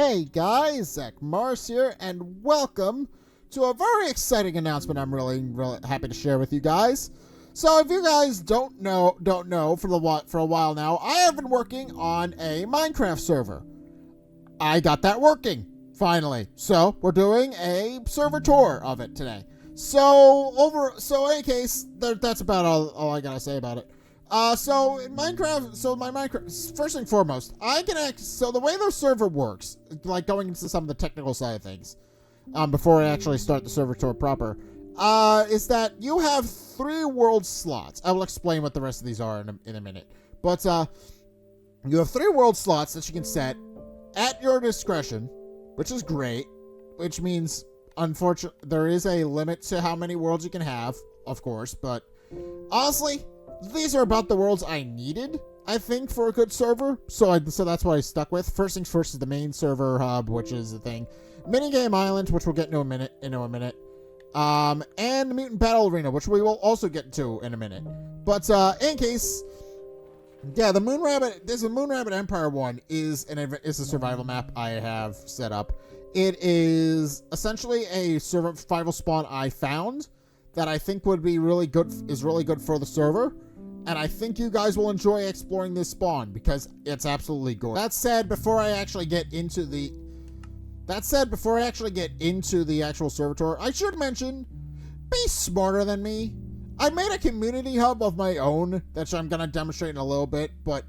Hey guys, Zack here, and welcome to a very exciting announcement I'm really happy to share with you guys. So if you guys don't know for a while now, I have been working on a Minecraft server. I got that working, finally. So we're doing a server tour of it today. So in any case, that's about all I gotta say about it. So in Minecraft, my Minecraft, first and foremost, so the way the server works, like going into some of the technical side of things, before I actually start the server tour proper, is that you have 3 world slots. I will explain what the rest of these are in a minute. But, you have 3 world slots that you can set at your discretion, which is great, which means, unfortunately, there is a limit to how many worlds you can have, of course, but honestly, these are about the worlds I needed, I think, for a good server. So that's what I stuck with. First things first is the main server hub, which is the thing. Minigame Island, which we'll get into a minute. And the Mutant Battle Arena, which we will also get to in a minute. But in case, yeah, the Moon Rabbit Empire one is a survival map I have set up. It is essentially a survival spawn I found that I think would be really good for the server. And I think you guys will enjoy exploring this spawn because it's absolutely gorgeous. That said, before I actually get into the actual server tour, I should mention, be smarter than me. I made a community hub of my own that I'm going to demonstrate in a little bit, but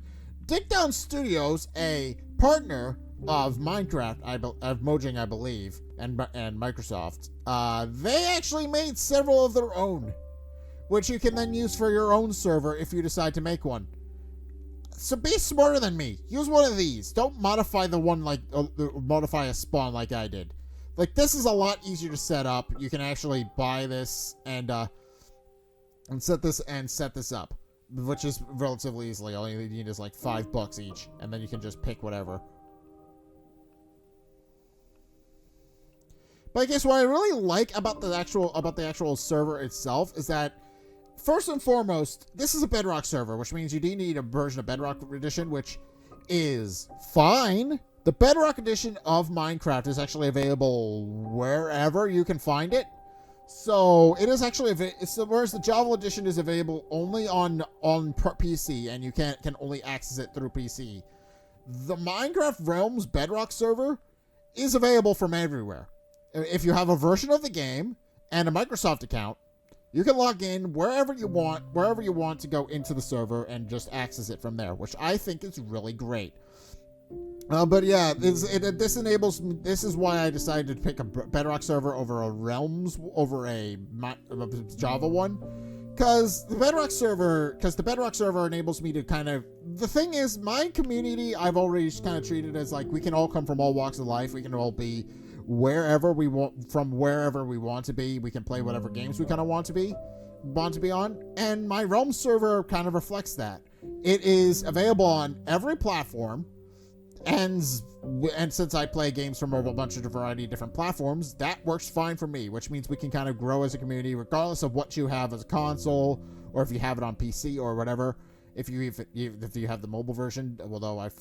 Digdown Studios, a partner of Minecraft, of Mojang, I believe, and Microsoft, they actually made several of their own, which you can then use for your own server if you decide to make one. So be smarter than me. Use one of these. Don't modify modify a spawn like I did. Like, this is a lot easier to set up. You can actually buy this and set this up, which is relatively easily. All you need is like $5 each, and then you can just pick whatever. But I guess what I really like about the actual server itself is that, first and foremost, this is a Bedrock server, which means you do need a version of Bedrock Edition, which is fine. The Bedrock Edition of Minecraft is actually available wherever you can find it. So it is actually whereas the Java Edition is available only on PC, and you can only access it through PC. The Minecraft Realms Bedrock server is available from everywhere. If you have a version of the game and a Microsoft account, you can log in wherever you want to go into the server and just access it from there, which I think is really great. But yeah, this is why I decided to pick a Bedrock server over a Realms, over a Java one. Because the Bedrock server enables me to the thing is, my community, I've already kind of treated as like, we can all come from all walks of life. We can all be wherever we want to be. We can play whatever games we kind of want to be on. And my Realm server kind of reflects that. It is available on every platform. And since I play games from a variety of different platforms, that works fine for me, which means we can kind of grow as a community regardless of what you have as a console, or if you have it on PC or whatever. If you have the mobile version, although I've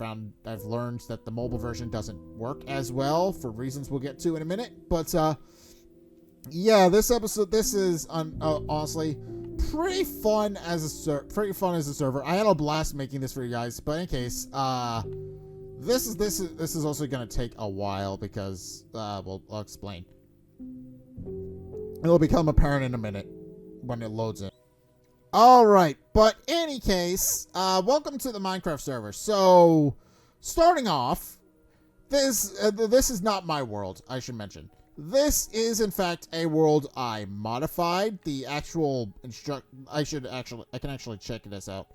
learned that the mobile version doesn't work as well for reasons we'll get to in a minute. But yeah, this is honestly pretty fun as a server. I had a blast making this for you guys. But in any case, this is also going to take a while because I'll explain. It'll become apparent in a minute when it loads in. Alright, but in any case, welcome to the Minecraft server. So, starting off, this is not my world, I should mention. This is, in fact, a world I modified. The actual I can actually check this out.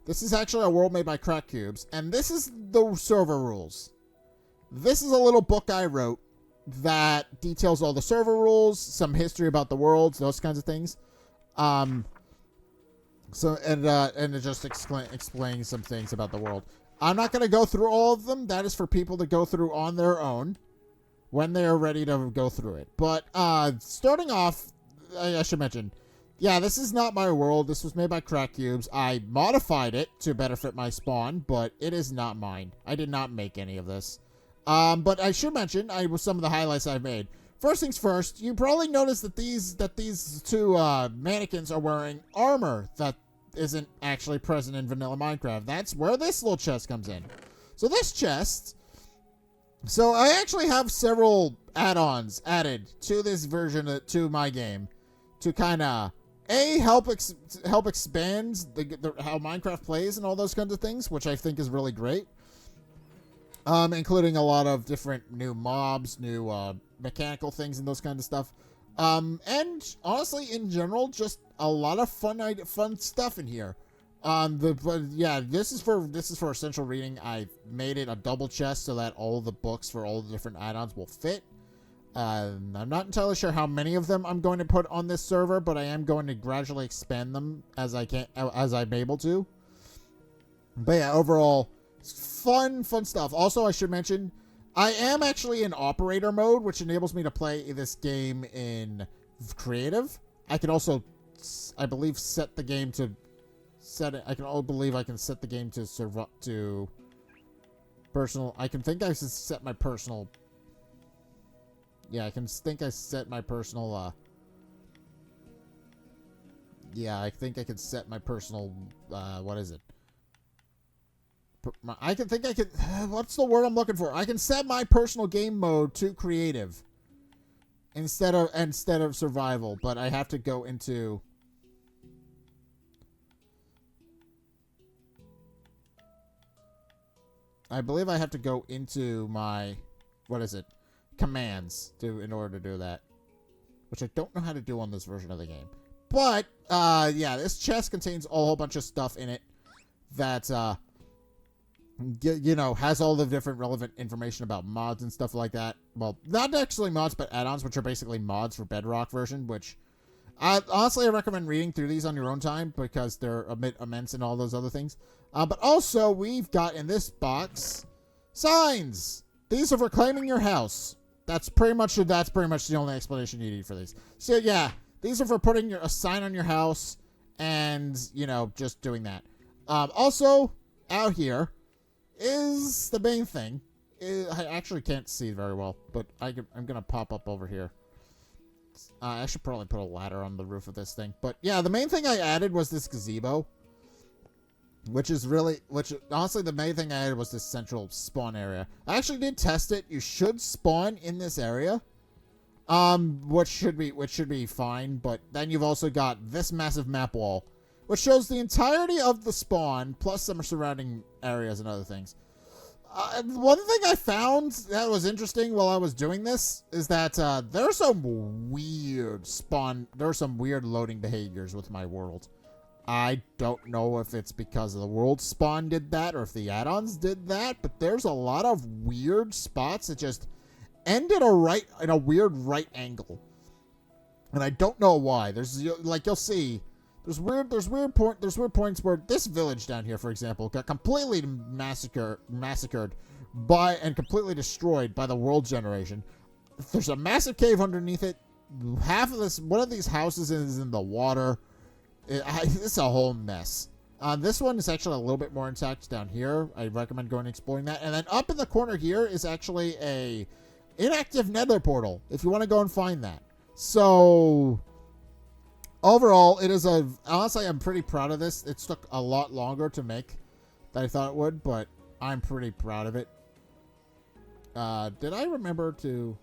This is actually a world made by Crack Cubes, and this is the server rules. This is a little book I wrote that details all the server rules, some history about the worlds, those kinds of things. And it just explains some things about the world. I'm not going to go through all of them. That is for people to go through on their own when they are ready to go through it. But starting off, I should mention, yeah, this is not my world. This was made by Crack Cubes. I modified it to better fit my spawn, but it is not mine. I did not make any of this. But I should mention some of the highlights I've made. First things first, you probably noticed that these two mannequins are wearing armor that isn't actually present in vanilla Minecraft. That's where this little chest comes in. So this chest, so I actually have several add-ons added to this version to my game to kind of help expand how Minecraft plays and all those kinds of things, which I think is really great. Including a lot of different new mobs, new mechanical things, and those kinds of stuff. And honestly, in general, just a lot of fun stuff in here. This is for essential reading. I made it a double chest so that all the books for all the different add-ons will fit. I'm not entirely sure how many of them I'm going to put on this server, but I am going to gradually expand them as I'm able to. But yeah, overall, fun stuff. Also, I should mention, I am actually in operator mode, which enables me to play this game in creative. I can also, I believe, set the game to set it. I can set the game to personal. I think I set my personal. Yeah, I think I set my personal. I think I can set my personal. What is it? What's the word I'm looking for? I can set my personal game mode to creative instead of survival, but I have to go into. I believe I have to go into my, commands in order to do that, which I don't know how to do on this version of the game. But this chest contains a whole bunch of stuff in it that has all the different relevant information about mods and stuff like that. Well, not actually mods, but add-ons, which are basically mods for Bedrock version, which I recommend reading through these on your own time because they're a bit immense and all those other things. But also, we've got in this box signs. These are for claiming your house. That's pretty much the only explanation you need for these. So yeah, these are for putting a sign on your house and, just doing that. Also, out here is the main thing. I actually can't see very well, but I'm going to pop up over here. I should probably put a ladder on the roof of this thing. But yeah, the main thing I added was this gazebo. Honestly, the main thing I added was this central spawn area. I actually did test it. You should spawn in this area. Which should be fine, but then you've also got this massive map wall, which shows the entirety of the spawn, plus some surrounding areas and other things. One thing I found that was interesting while I was doing this is that there are some weird loading behaviors with my world. I don't know if it's because the world spawn did that or if the add-ons did that, but there's a lot of weird spots that just end in a weird right angle. And I don't know why. You'll see, there's weird points where this village down here, for example, got completely massacred by and completely destroyed by the world generation. There's a massive cave underneath it. One of these houses is in the water. It's a whole mess. This one is actually a little bit more intact down here. I recommend going and exploring that. And then up in the corner here is actually a inactive nether portal, if you want to go and find that. So overall, honestly, I'm pretty proud of this. It took a lot longer to make than I thought it would, but I'm pretty proud of it. Did I remember to...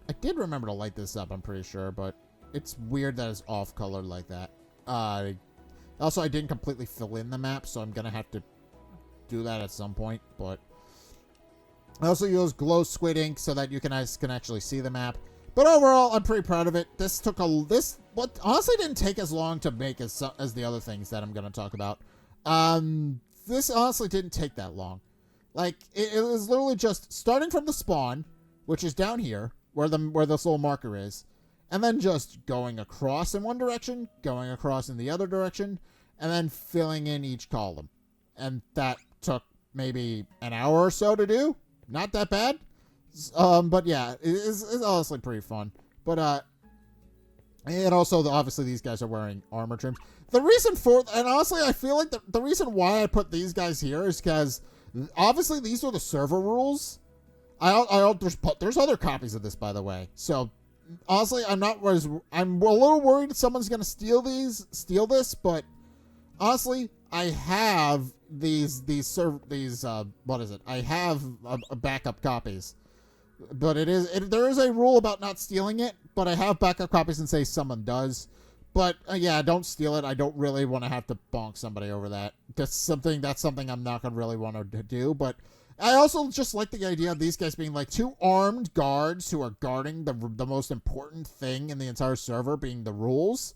I did remember to light this up, I'm pretty sure, but it's weird that it's off-colored like that. Also, I didn't completely fill in the map, so I'm going to have to do that at some point, but... I also use glow squid ink so that you can actually see the map. But overall, I'm pretty proud of it. This honestly didn't take as long to make as the other things that I'm going to talk about. This honestly didn't take that long. Like, it was literally just starting from the spawn, which is down here, where this little marker is, and then just going across in one direction, going across in the other direction, and then filling in each column. And that took maybe an hour or so to do. Not that bad. But yeah, it's honestly pretty fun. But, and also, obviously, these guys are wearing armor trims. And honestly, I feel like the reason why I put these guys here is because Obviously, these are the server rules. There's other copies of this, by the way. So, honestly, I'm a little worried that someone's gonna steal this, but honestly, I have I have a backup copies. But there is a rule about not stealing it, but I have backup copies and say someone does. But yeah, don't steal it. I don't really want to have to bonk somebody over that. That's something I'm not gonna really want to do. But I also just like the idea of these guys being like two armed guards who are guarding the most important thing in the entire server, being the rules.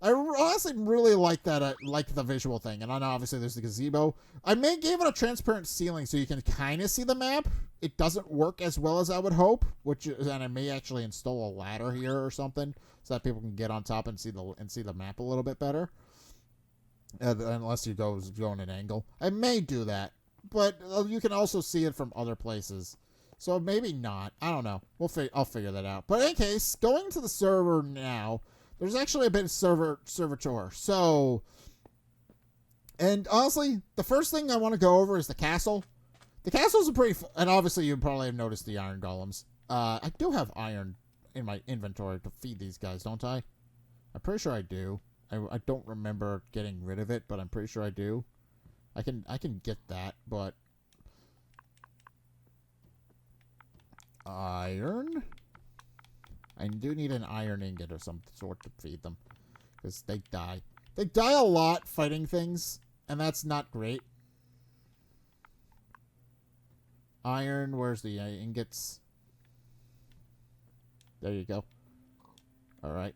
I honestly really like that. I like the visual thing. And I know obviously there's the gazebo. I gave it a transparent ceiling so you can kind of see the map. It doesn't work as well as I would hope, and I may actually install a ladder here or something so that people can get on top and see the map a little bit better. Unless you go in an angle. I may do that, but you can also see it from other places. So maybe not. I don't know. I'll figure that out. But in any case, going to the server now, there's actually a bit of server tour. So, and honestly, the first thing I want to go over is the castle. The castle's and obviously you probably have noticed the iron golems. I do have iron in my inventory to feed these guys, don't I? I'm pretty sure I do. I don't remember getting rid of it, but I'm pretty sure I do. I can get that, but iron? I do need an iron ingot of some sort to feed them, because they die. They die a lot fighting things, and that's not great. Iron, where's the ingots? There you go. Alright.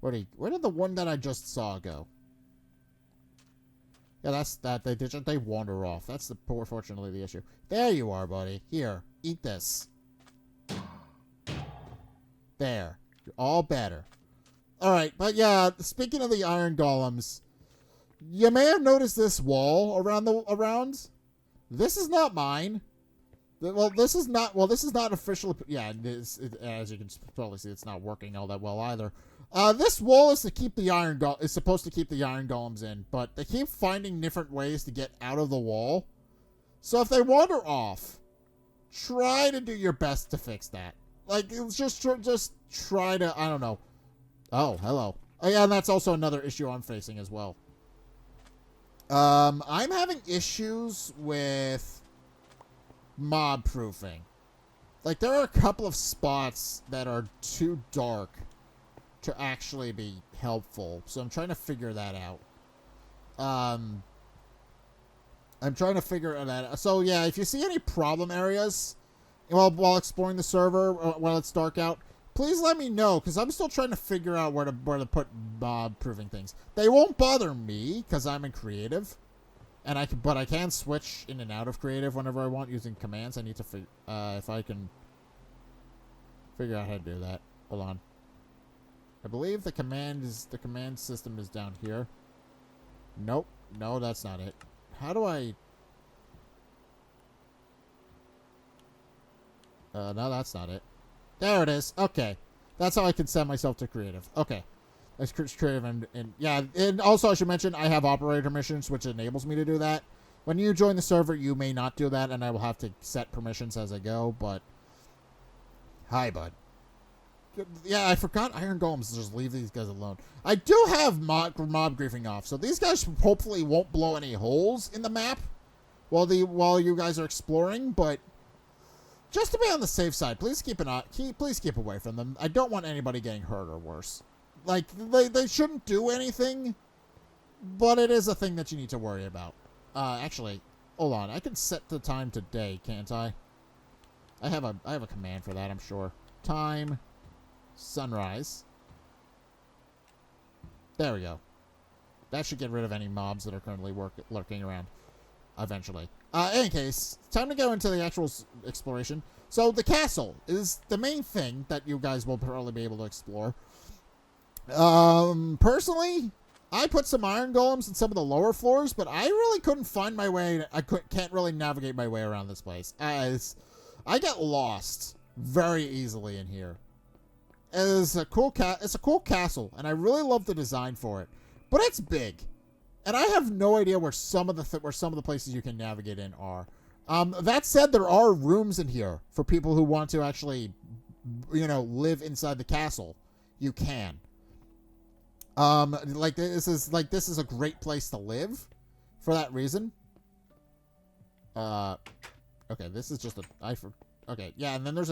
Where did the one that I just saw go? Yeah, that's that. They wander off. That's fortunately the issue. There you are, buddy. Here, eat this. There. You're all better. Alright, but yeah, speaking of the iron golems, you may have noticed this wall around. This is not mine. This is not officially. Yeah, as you can probably see, it's not working all that well either. This wall is supposed to keep the iron golems in, but they keep finding different ways to get out of the wall. So if they wander off, try to do your best to fix that. Like, just try to, I don't know. Oh, hello. Oh yeah, and that's also another issue I'm facing as well. I'm having issues with mob proofing. Like, there are a couple of spots that are too dark to actually be helpful, so I'm trying to figure that out. I'm trying to figure that out. So yeah, if you see any problem areas while exploring the server while it's dark out, please let me know, because I'm still trying to figure out where to put mob proofing things. They won't bother me because I'm in creative, but I can switch in and out of creative whenever I want using commands. I need to if I can figure out how to do that. Hold on. I believe the command system is down here. Nope. No, that's not it. How do I? No, that's not it. There it is. Okay. That's how I can send myself to creative. Okay. That's creative and yeah, and also I should mention I have operator permissions, which enables me to do that. When you join the server, you may not do that, and I will have to set permissions as I go, but hi, bud. Yeah, I forgot iron golems. Just leave these guys alone. I do have mob griefing off, so these guys hopefully won't blow any holes in the map while you guys are exploring, but just to be on the safe side, please keep away from them. I don't want anybody getting hurt or worse. Like, they shouldn't do anything, but it is a thing that you need to worry about. Actually, hold on. I can set the time to day, can't I? I have a command for that, I'm sure. Time, sunrise. There we go. That should get rid of any mobs that are currently lurking around eventually. In any case, time to go into the actual exploration. So the castle is the main thing that you guys will probably be able to explore. Personally, I put some iron golems in some of the lower floors, but I really couldn't find my way. Can't really navigate my way around this place, as I get lost very easily in here. It's a cool castle, and I really love the design for it, but it's big. And I have no idea where some of the places you can navigate in are. That said, there are rooms in here for people who want to actually, live inside the castle. You can. This is a great place to live for that reason. Okay, this is just okay, yeah, and then there's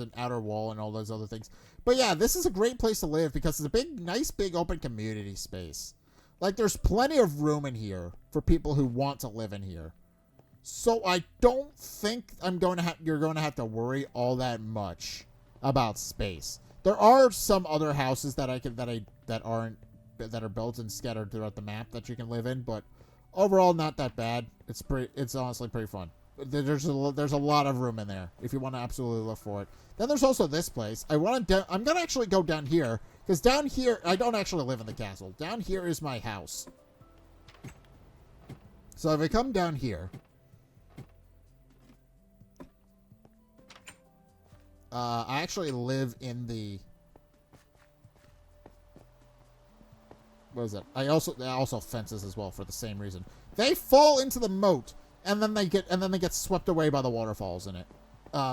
an outer wall and all those other things. But yeah, this is a great place to live because it's a nice big open community space. Like, there's plenty of room in here for people who want to live in here. So I don't think you're going to have to worry all that much about space. There are some other houses that are built and scattered throughout the map that you can live in, but overall not that bad. It's honestly pretty fun. There's a lot of room in there if you want to absolutely look for it. Then there's also this place. I'm gonna actually go down here because down here I don't actually live in the castle. Down here is my house. So if I come down here, I actually live in the. What is it? I also fences as well for the same reason. They fall into the moat. And then they get swept away by the waterfalls in it.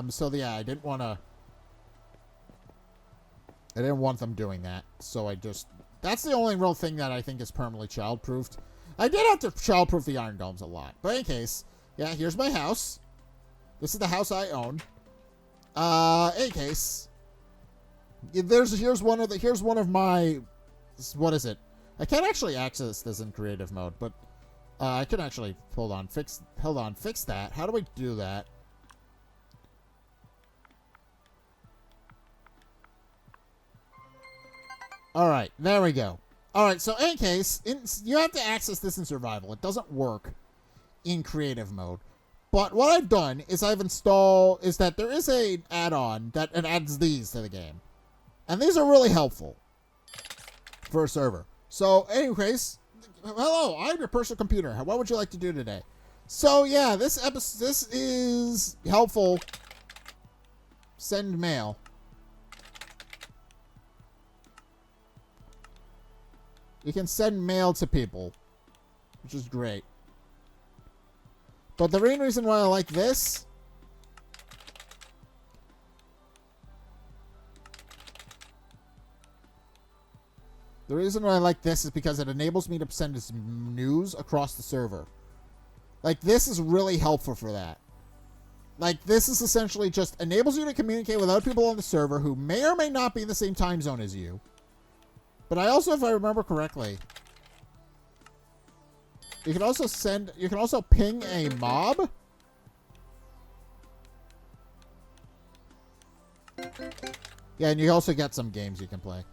So yeah, I didn't want them doing that. So that's the only real thing that I think is permanently child-proofed. I did have to child-proof the Iron Domes a lot. But in case, yeah, here's my house. This is the house I own. In case, here's one of my, what is it? I can't actually access this in creative mode, but I can actually fix that. How do we do that? Alright, there we go. Alright, so in case, you have to access this in survival. It doesn't work in creative mode. But what I've done is there is an add-on that adds these to the game. And these are really helpful for a server. So, anyways, hello, I'm your personal computer. What would you like to do today? So, yeah, this is helpful. Send mail. You can send mail to people, which is great. But the main reason why I like this is because it enables me to send this news across the server. Like, this is really helpful for that. Like, this is essentially just enables you to communicate with other people on the server who may or may not be in the same time zone as you. But I also, if I remember correctly, you can also ping a mob. Yeah, and you also get some games you can play.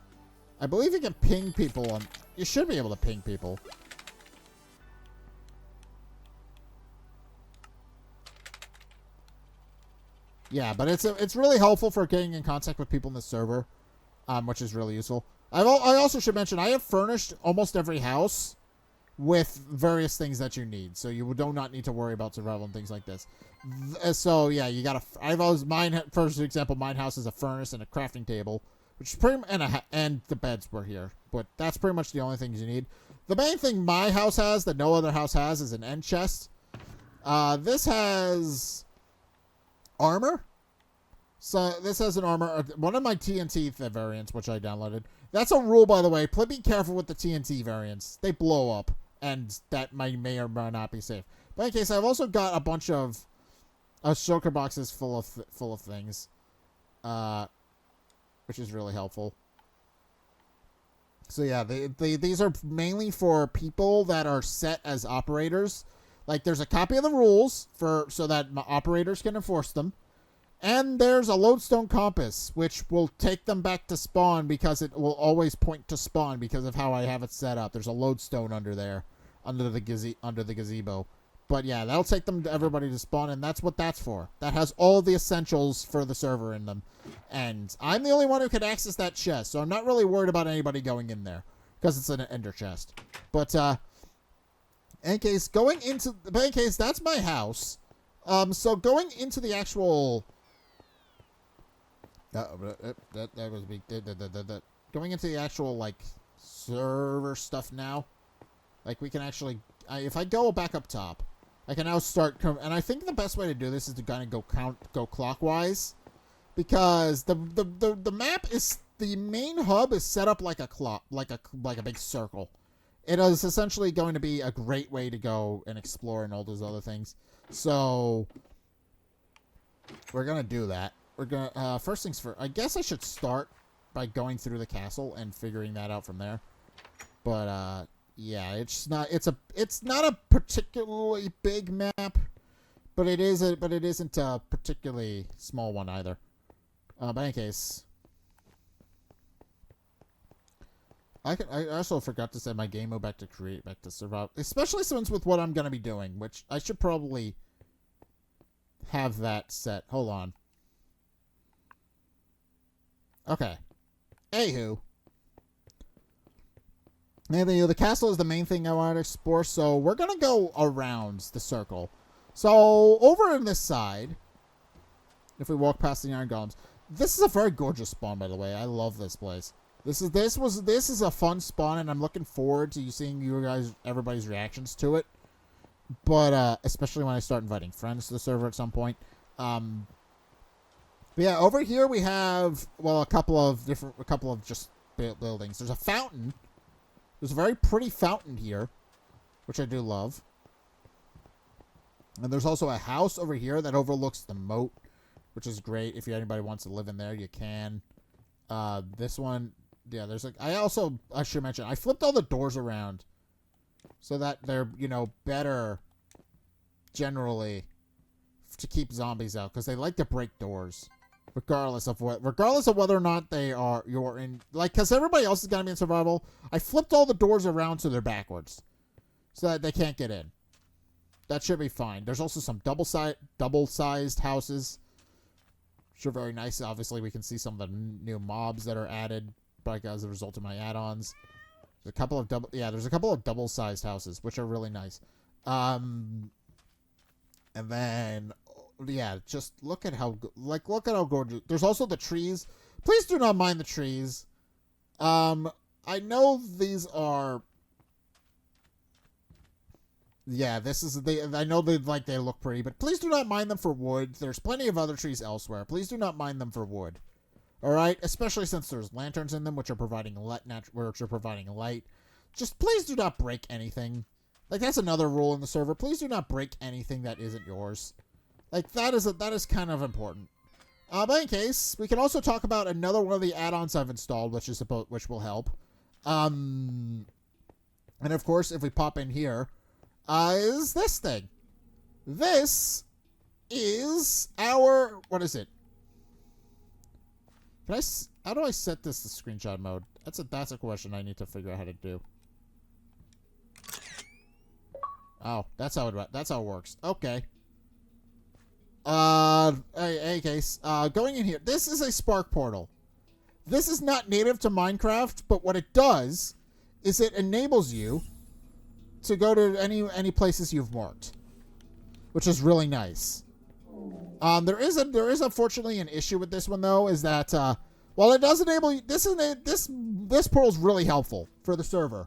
I believe you can ping people you should be able to ping people. Yeah, but it's really helpful for getting in contact with people in the server, which is really useful. I also should mention I have furnished almost every house with various things that you need, so you do not need to worry about survival and things like this. So yeah, you gotta. For example, mine house is a furnace and a crafting table, which is pretty and the beds were here, but that's pretty much the only things you need. The main thing my house has that no other house has is an end chest. This has armor. So this has an armor. One of my TNT variants, which I downloaded. That's a rule, by the way. Be careful with the TNT variants. They blow up, and that may or may not be safe. But in case, I've also got a bunch of shulker boxes full of things, which is really helpful. So yeah, these are mainly for people that are set as operators. Like, there's a copy of the rules so that operators can enforce them. And there's a lodestone compass, which will take them back to spawn because it will always point to spawn because of how I have it set up. There's a lodestone under there, under the gazebo. But yeah, that'll take everybody to spawn, and that's what that's for. That has all the essentials for the server in them. And I'm the only one who can access that chest, so I'm not really worried about anybody going in there because it's an ender chest. But in case, that's my house. So going into the actual. That was big. Going into the actual, like, server stuff now. Like, we can actually... if I go back up top, I can now start... and I think the best way to do this is to kind of go clockwise. Because the map is... The main hub is set up like a clock, like a big circle. It is essentially going to be a great way to go and explore and all those other things. So... we're going to do that. We're going to... first things first. I guess I should start by going through the castle and figuring that out from there. But, yeah, it's not a particularly big map, but it isn't a particularly small one either. But in any case, I also forgot to set my game mode back to survive, especially since with what I'm gonna be doing, which I should probably have that set. Hold on. Okay. Anywho. The castle is the main thing I wanted to explore, so we're going to go around the circle. So, over on this side, if we walk past the Iron Golems, this is a very gorgeous spawn, by the way. I love this place. This is a fun spawn, and I'm looking forward to seeing everybody's reactions to it. But, especially when I start inviting friends to the server at some point. But yeah, over here we have, well, a couple of just buildings. There's a fountain. There's a very pretty fountain here, which I do love. And there's also a house over here that overlooks the moat, which is great. If anybody wants to live in there, you can. This one, yeah, there's like... I should mention, I flipped all the doors around so that they're, better generally to keep zombies out, because they like to break doors. Regardless of whether or not you're in, like, because everybody else is gonna be in survival. I flipped all the doors around so they're backwards, so that they can't get in. That should be fine. There's also some double-sized houses, which are very nice. Obviously, we can see some of the new mobs that are added, like as a result of my add-ons. There's a couple of double-sized houses, which are really nice. And then. Yeah, just look at how gorgeous. There's also the trees. Please do not mind the trees. I know these are. Yeah, I know they look pretty, but please do not mind them for wood. There's plenty of other trees elsewhere. Please do not mind them for wood. All right, especially since there's lanterns in them, which are providing light. Just please do not break anything. Like, that's another rule in the server. Please do not break anything that isn't yours. Like, that is kind of important. But in case, we can also talk about another one of the add-ons I've installed, which will help. And of course, if we pop in here, is this thing. This is our... What is it? How do I set this to screenshot mode? That's a question I need to figure out how to do. Oh, that's how it works. Okay. Any case, going in here, this is a spark portal. This is not native to Minecraft, but what it does is it enables you to go to any places you've marked, which is really nice. There is unfortunately an issue with this one though, is that while it does enable you, this portal is really helpful for the server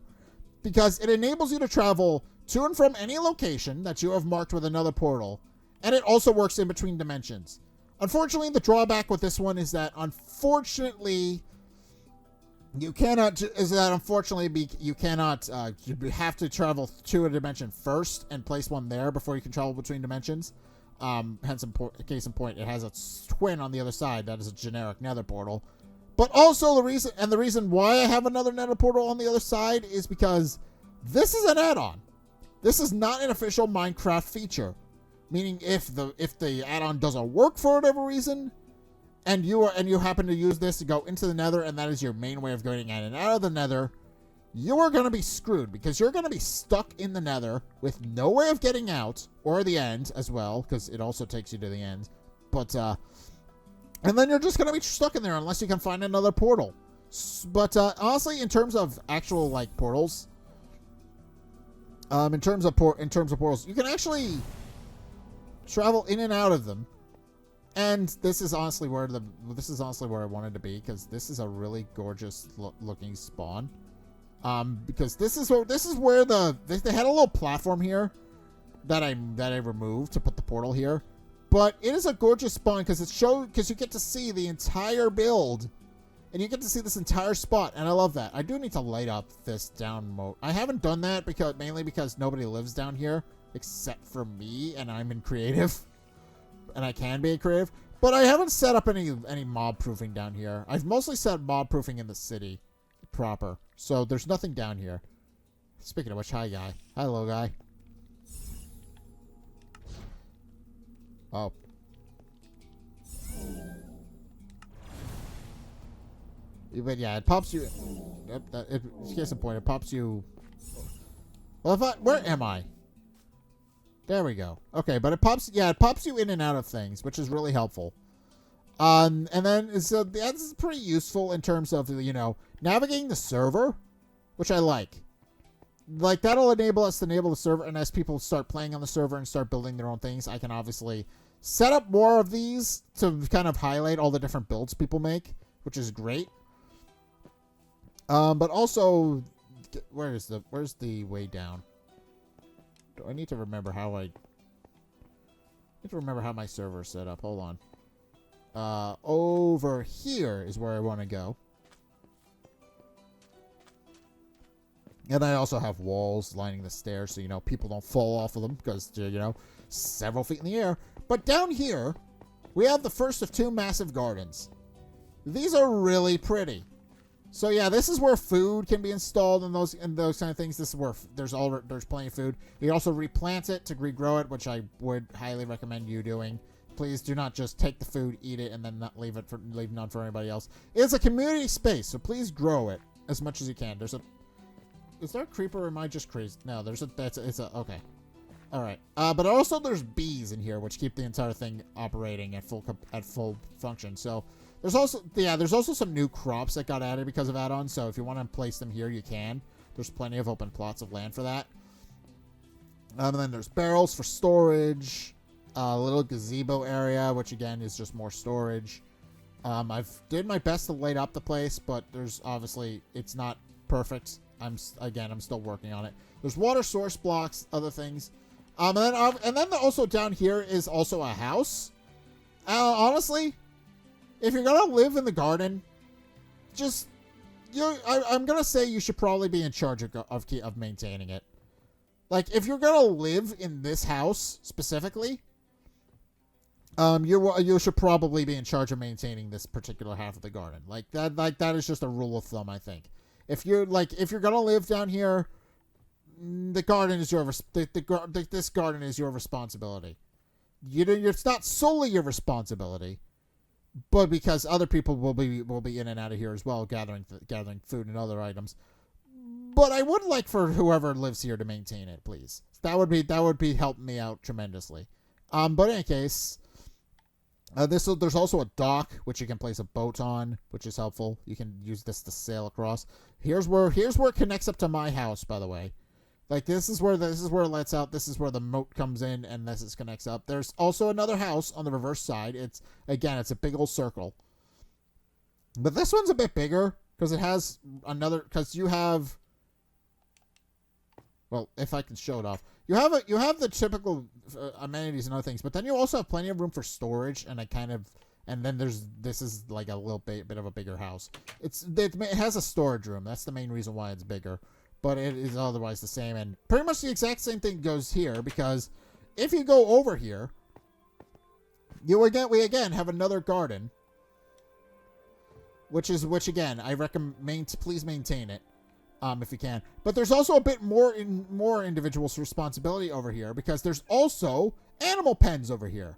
because it enables you to travel to and from any location that you have marked with another portal. And it also works in between dimensions. Unfortunately, the drawback with this one is that, you have to travel to a dimension first and place one there before you can travel between dimensions. Hence, case in point, it has a twin on the other side that is a generic nether portal. But also the reason why I have another nether portal on the other side is because this is an add-on. This is not an official Minecraft feature. Meaning, if the add-on doesn't work for whatever reason, and you happen to use this to go into the Nether, and that is your main way of going in and out of the Nether, you are going to be screwed because you're going to be stuck in the Nether with no way of getting out, or the end as well, because it also takes you to the end. But and then you're just going to be stuck in there unless you can find another portal. But honestly, in terms of actual portals, in terms of portals, you can actually travel in and out of them, and this is honestly where I wanted to be, because this is a really gorgeous looking spawn. Because this is where they had a little platform here that I removed to put the portal here. But it is a gorgeous spawn because you get to see the entire build. And you get to see this entire spot, and I love that. I do need to light up this down mode. I haven't done that mainly because nobody lives down here except for me, and I'm in creative. And I can be in creative. But I haven't set up any mob proofing down here. I've mostly set mob proofing in the city proper. So there's nothing down here. Speaking of which, hi guy. Hello guy. Oh. But yeah, it pops you. Case in point, it pops you. Well, where am I? There we go. Okay, but it pops you in and out of things, which is really helpful. And then so that's pretty useful in terms of navigating the server, which I like. Like that'll enable us to enable the server, and as people start playing on the server and start building their own things, I can obviously set up more of these to kind of highlight all the different builds people make, which is great. But also, where's the way down? Do I need to remember how my server is set up? Hold on. Over here is where I want to go. And I also have walls lining the stairs so, people don't fall off of them because they're, several feet in the air. But down here, we have the first of two massive gardens. These are really pretty. So yeah, this is where food can be installed and those kind of things. This is where there's plenty of food. You also replant it to regrow it, which I would highly recommend you doing. Please do not just take the food, eat it, and then not leave none for anybody else. It's a community space, so please grow it as much as you can. Is there a creeper or am I just crazy? No, okay. All right. But also there's bees in here, which keep the entire thing operating at full function. So there's also some new crops that got added because of add-ons. So if you want to place them here, you can. There's plenty of open plots of land for that. And then there's barrels for storage. A little gazebo area, which again is just more storage. I've did my best to light up the place, but there's obviously it's not perfect. I'm still working on it. There's water source blocks, other things. And then also down here is also a house. Honestly, if you're gonna live in the garden, I'm gonna say you should probably be in charge of maintaining it. Like if you're gonna live in this house specifically, you should probably be in charge of maintaining this particular half of the garden. Like that is just a rule of thumb, I think. If you're gonna live down here, the garden is this garden is your responsibility. It's not solely your responsibility, but because other people will be in and out of here as well, gathering food and other items. But I would like for whoever lives here to maintain it, please. That would be helping me out tremendously. But in any case, there's also a dock which you can place a boat on, which is helpful. You can use this to sail across. Here's where it connects up to my house, by the way. Like this is where it lets out. This is where the moat comes in, and this connects up. There's also another house on the reverse side. It's a big old circle. But this one's a bit bigger because you have. Well, if I can show it off, you have the typical amenities and other things, but then you also have plenty of room for storage, and then this is like a little bit of a bigger house. It has a storage room. That's the main reason why it's bigger, but it is otherwise the same, and pretty much the exact same thing goes here, because if you go over here, we again have another garden, which again I recommend please maintain it. If you can. But there's also a bit more individual's responsibility over here, because there's also animal pens over here.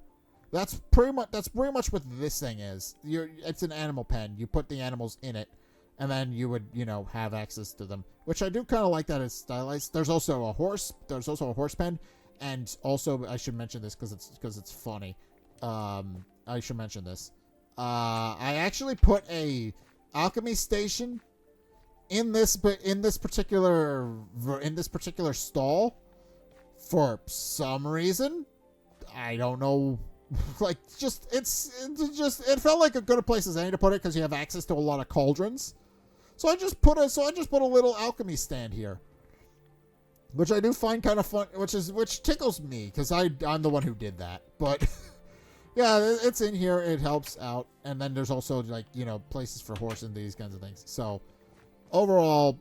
That's pretty much what this thing is. It's an animal pen. You put the animals in it, and then you would, have access to them. Which I do kind of like that it's stylized. There's also a horse pen, and also I should mention this because it's funny. I should mention this. I actually put a alchemy station in this particular stall for some reason. I don't know. Like it felt like a good place as any to put it, because you have access to a lot of cauldrons. So I just put a little alchemy stand here, which I do find kind of fun, which tickles me because I'm the one who did that. But yeah, it's in here. It helps out, and then there's also like places for horse and these kinds of things. So overall,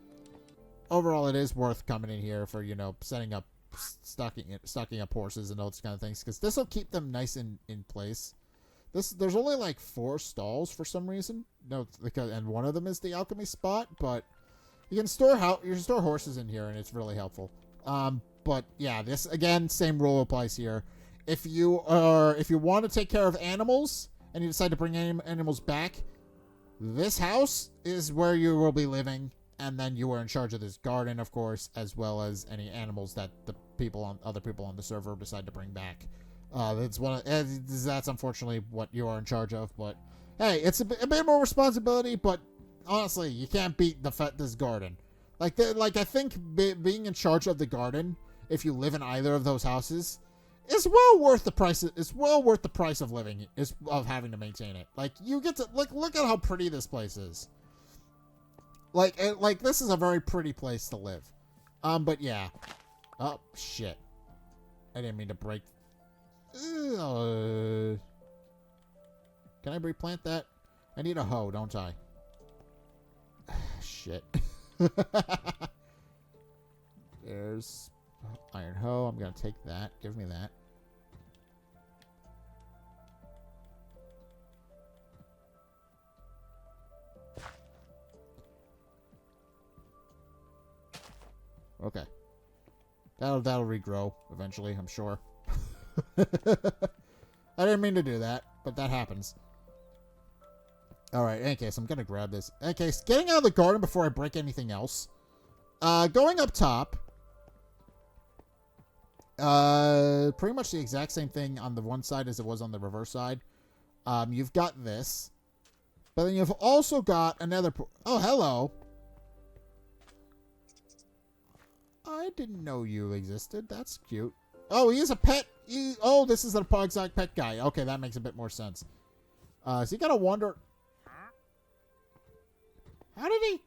it is worth coming in here for setting up, stocking up horses and those kind of things, because this will keep them nice in place. There's only like 4 stalls for some reason. No, and one of them is the alchemy spot, but you can store horses in here, and it's really helpful. But yeah, this again, same rule applies here. If you want to take care of animals and you decide to bring animals back, this house is where you will be living, and then you are in charge of this garden, of course, as well as any animals that other people on the server decide to bring back. That's unfortunately what you are in charge of, but hey, it's a bit more responsibility, but honestly, you can't beat this garden. I think being in charge of the garden, if you live in either of those houses, is well worth the price. It's well worth the price of living, of having to maintain it. Like, you get to look at how pretty this place is. Like this is a very pretty place to live. But yeah. Oh shit! I didn't mean to break. Can I replant that? I need a hoe, don't I? Shit. There's iron hoe. I'm gonna take that. Give me that. Okay. That'll regrow eventually, I'm sure. I didn't mean to do that, but that happens. Alright, in any case, I'm gonna grab this. In any case, getting out of the garden before I break anything else. Going up top. Pretty much the exact same thing on the one side as it was on the reverse side. You've got this. But then you've also got another... Oh, hello. I didn't know you existed. That's cute. Oh, he is a pet. Oh, this is an exotic pet guy. Okay, that makes a bit more sense. So you gotta wonder... How did he...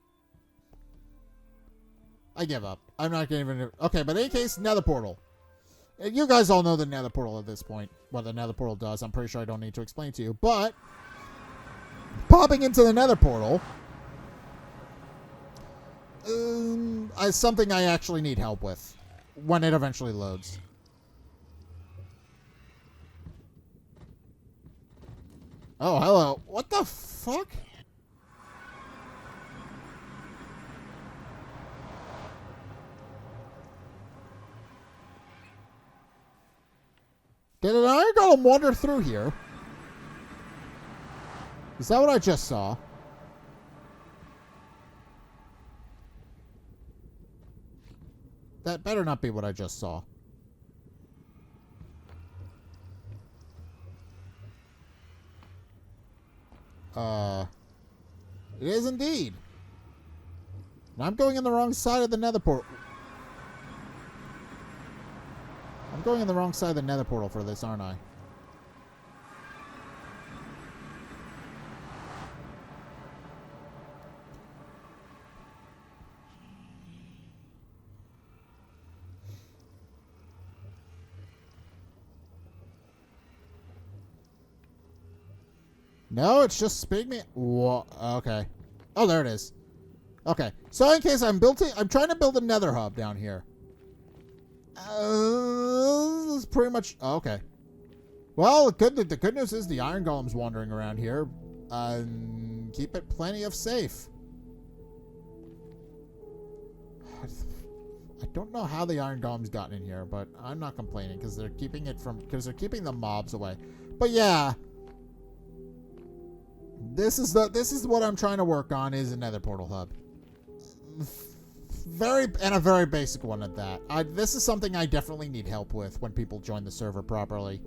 I give up. I'm not gonna even... Okay, but in any case, nether portal. You guys all know the nether portal at this point. What the nether portal does. I'm pretty sure I don't need to explain to you. But... popping into the nether portal... is something I actually need help with. When it eventually loads. Oh, hello. What the fuck? Did an iron golem wander through here? Is that what I just saw? That better not be what I just saw. It is indeed. And I'm going in the wrong side of the nether portal. I'm going in the wrong side of the nether portal for this, aren't I? No, it's just speaking me. Whoa, okay. Oh, there it is. Okay. So in case I'm trying to build a nether hub down here. This is pretty much... Oh, okay. Well, the good news is the iron golem's wandering around here. Keep it plenty of safe. I don't know how the iron golem's gotten in here, but I'm not complaining because they're keeping the mobs away. But yeah... This is what I'm trying to work on, is a nether portal hub. A very basic one at that. This is something I definitely need help with when people join the server properly.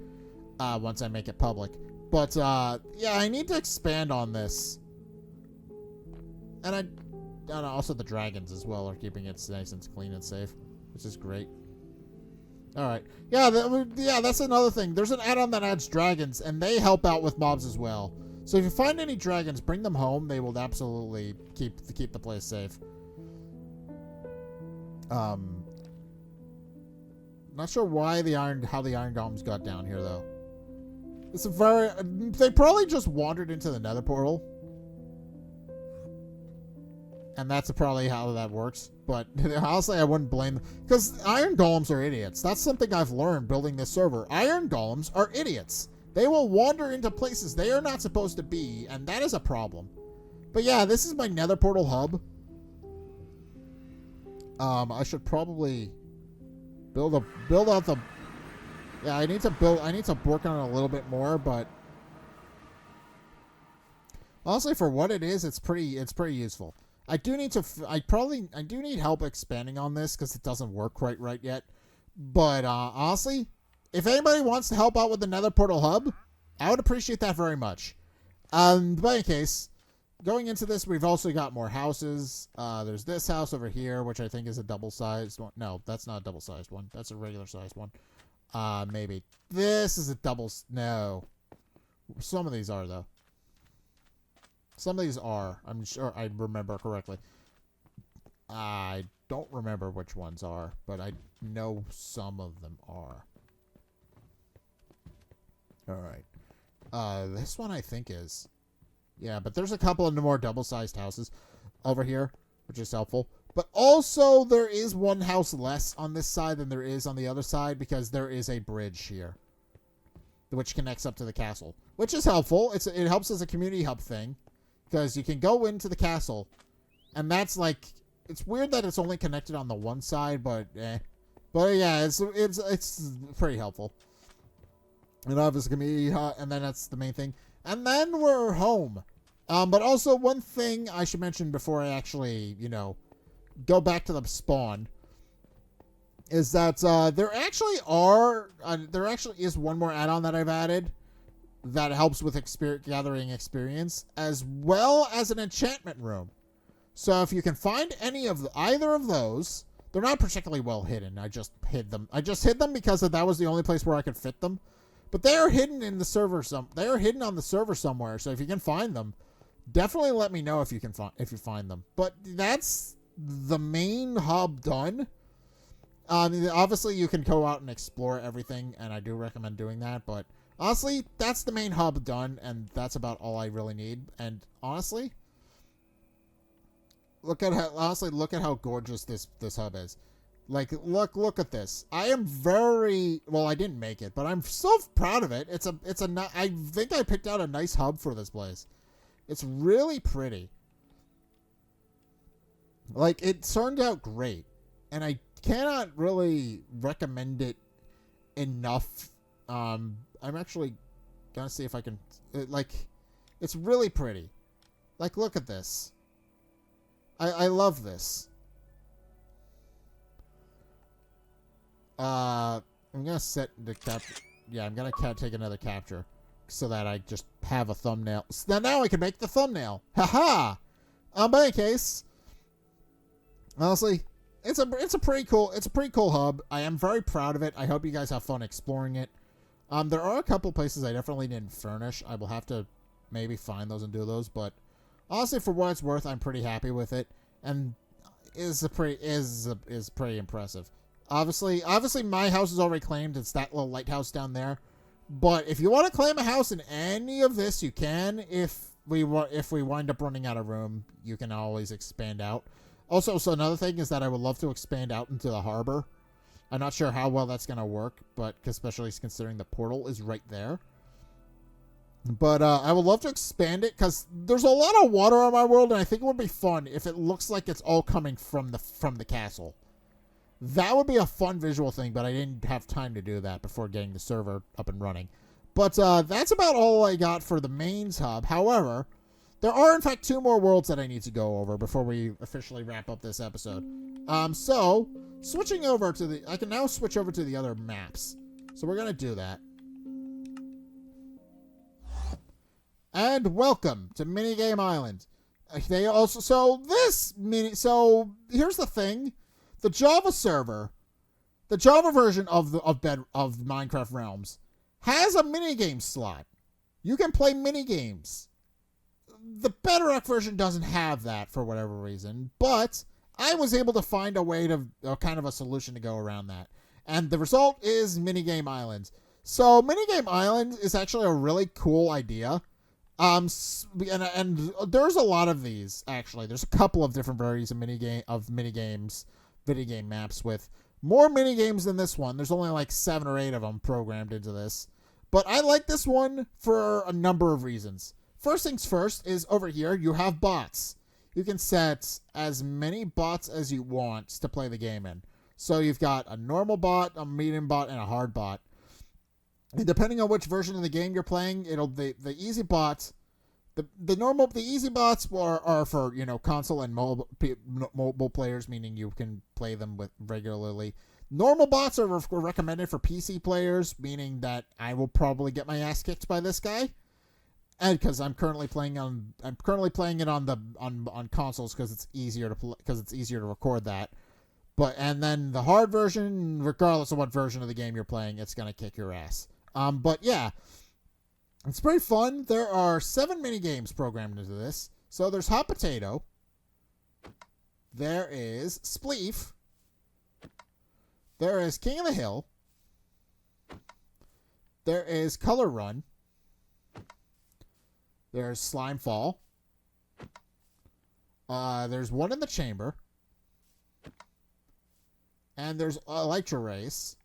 Once I make it public. But yeah, I need to expand on this. And also the dragons as well are keeping it nice and clean and safe, which is great. Alright. Yeah, that's another thing. There's an add-on that adds dragons, and they help out with mobs as well. So if you find any dragons, bring them home. They will absolutely keep the place safe. Not sure why how the iron golems got down here though. It's a very they probably just wandered into the nether portal. And that's probably how that works. But honestly, I wouldn't blame them. Because iron golems are idiots. That's something I've learned building this server. Iron golems are idiots. They will wander into places they are not supposed to be, and that is a problem. But yeah, this is my nether portal hub. I should probably build out the... Yeah, I need to work on it a little bit more, but... Honestly, for what it is, it's pretty useful. I do need help expanding on this because it doesn't work quite right yet. But honestly, if anybody wants to help out with the Nether Portal Hub, I would appreciate that very much. But in any case, going into this, we've also got more houses. There's this house over here, which I think is a double-sized one. No, that's not a double-sized one. That's a regular-sized one. Maybe. This is a double... No. Some of these are, though. Some of these are. I'm sure I remember correctly. I don't remember which ones are, but I know some of them are. Alright. This one I think is. Yeah, but there's a couple of more double-sized houses over here, which is helpful. But also, there is one house less on this side than there is on the other side because there is a bridge here, which connects up to the castle, which is helpful. It helps as a community hub thing. Because you can go into the castle, and that's like, it's weird that it's only connected on the one side, but But yeah, it's pretty helpful. And obviously community hut, and then that's the main thing. And then we're home. But also one thing I should mention before I actually, go back to the spawn is that there actually is one more add-on that I've added that helps with gathering experience, as well as an enchantment room. So if you can find either of those, they're not particularly well hidden. I just hid them. I just hid them because that was the only place where I could fit them. But they are hidden in the server. They are hidden on the server somewhere. So if you can find them, definitely let me know if you find them. But that's the main hub done. Obviously, you can go out and explore everything, and I do recommend doing that. But honestly, that's the main hub done, and that's about all I really need. And honestly, look at how gorgeous this hub is. Like, look at this. I am I didn't make it, but I'm so proud of it. I think I picked out a nice hub for this place. It's really pretty. Like, it turned out great, and I cannot really recommend it enough. I'm actually gonna see if I can, it's really pretty. Like, look at this. I love this. I'm gonna set the capture. Yeah, I'm gonna take another capture so that I just have a thumbnail. So now I can make the thumbnail. Haha. But in any case, honestly, it's a pretty cool hub. I am very proud of it. I hope you guys have fun exploring it. There are a couple places I definitely didn't furnish. I will have to maybe find those and do those, but honestly, for what it's worth, I'm pretty happy with it, and is pretty impressive. Obviously, my house is already claimed. It's that little lighthouse down there. But if you want to claim a house in any of this, you can. If we wind up running out of room, you can always expand out. Also, so another thing is that I would love to expand out into the harbor. I'm not sure how well that's going to work, but especially considering the portal is right there. But I would love to expand it because there's a lot of water on my world, and I think it would be fun if it looks like it's all coming from the castle. That would be a fun visual thing, but I didn't have time to do that before getting the server up and running. But that's about all I got for the mains hub. However, there are in fact 2 more worlds that I need to go over before we officially wrap up this episode. So switching over to I can now switch over to the other maps. So we're gonna do that. And welcome to Minigame Island. So here's the thing. The Java server, the Java version of Minecraft Realms, has a minigame slot. You can play minigames the Bedrock version doesn't have that for whatever reason, but I was able to find a way to kind of a solution to go around that. And the result is Minigame Islands. So Minigame Island is actually a really cool idea. And there's a lot of these, actually. There's a couple of different varieties of minigames, video game maps with more minigames than this one. There's only like 7 or 8 of them programmed into this. But I like this one for a number of reasons. First things first is over here, you have bots. You can set as many bots as you want to play the game in. So you've got a normal bot, a medium bot, and a hard bot. And depending on which version of the game you're playing, the easy bots, the easy bots are for, console and mobile players, meaning you can play them with regularly. Normal bots are recommended for PC players, meaning that I will probably get my ass kicked by this guy. And because I'm currently playing it on consoles because it's easier to record that. And then the hard version, regardless of what version of the game you're playing, it's gonna kick your ass. But yeah, it's pretty fun. There are 7 mini games programmed into this. So there's Hot Potato. There is Spleef. There is King of the Hill. There is Color Run. There's Slime Fall. There's One in the Chamber. And there's Elytra Race.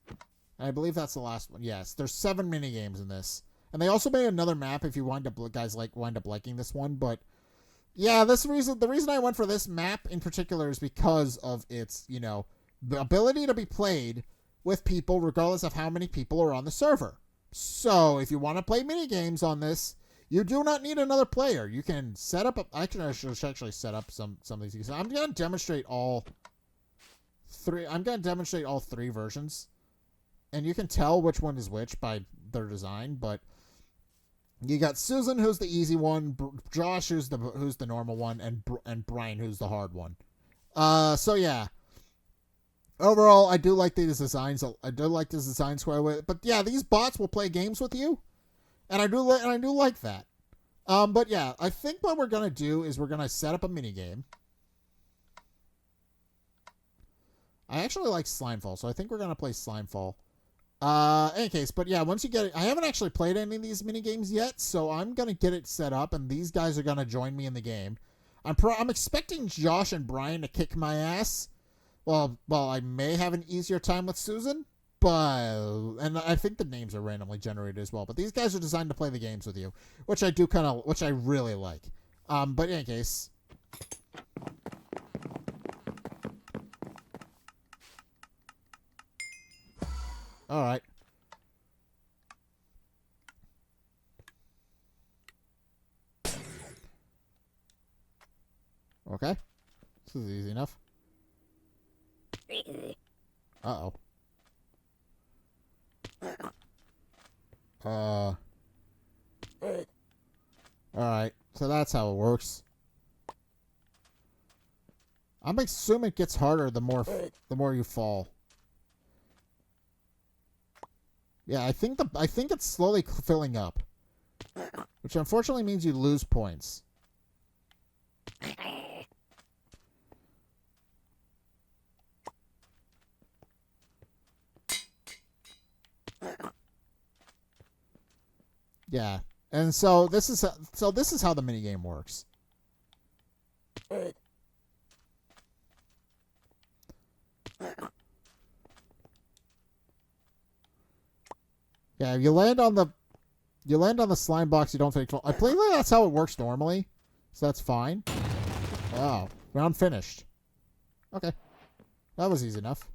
And I believe that's the last one. Yes, there's 7 mini games in this. And they also made another map if you wind up liking this one. But yeah, the reason I went for this map in particular is because of its, the ability to be played with people regardless of how many people are on the server. So if you want to play mini games on this, you do not need another player. You can set up. I can actually set up some of these. I'm going to demonstrate all 3. I'm going to demonstrate all 3 versions, and you can tell which one is which by their design. But you got Susan, who's the easy one, Josh, who's the normal one, and Brian, who's the hard one. So yeah. Overall, I do like these designs. I do like this design quite a bit. But yeah, these bots will play games with you. And I do like that. But yeah, I think what we're going to do is we're going to set up a mini game. I actually like Slimefall, so I think we're going to play Slimefall. Any case, but yeah, once you get it, I haven't actually played any of these mini games yet, so I'm going to get it set up, and these guys are going to join me in the game. I'm expecting Josh and Brian to kick my ass. Well, I may have an easier time with Susan. And I think the names are randomly generated as well. But these guys are designed to play the games with you, which I really like. But in any case, all right. Okay, this is easy enough. Uh-oh. Alright, so that's how it works. I'm assuming it gets harder the more you fall. Yeah, I think it's slowly filling up, which unfortunately means you lose points. Yeah, and so this is how the minigame works. Yeah, if you land on the slime box, you don't take 12. I believe that's how it works normally, so that's fine. Oh, round finished. Okay, that was easy enough.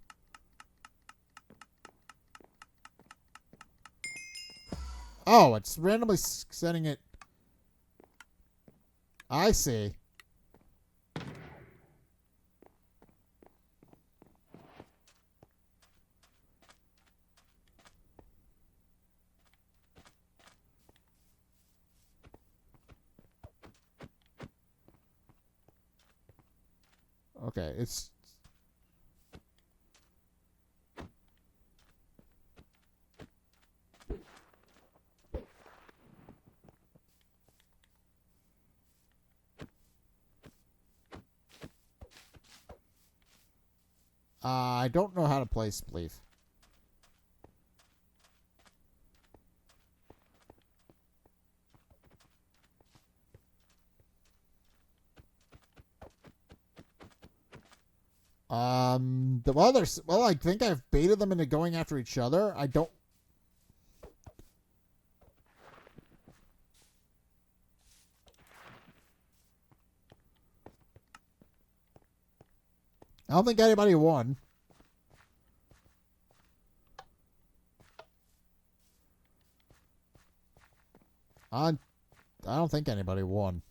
Oh, it's randomly setting it. I see. Okay, it's... I don't know how to play Spleef. Well, I think I've baited them into going after each other. I don't think anybody won. I don't think anybody won.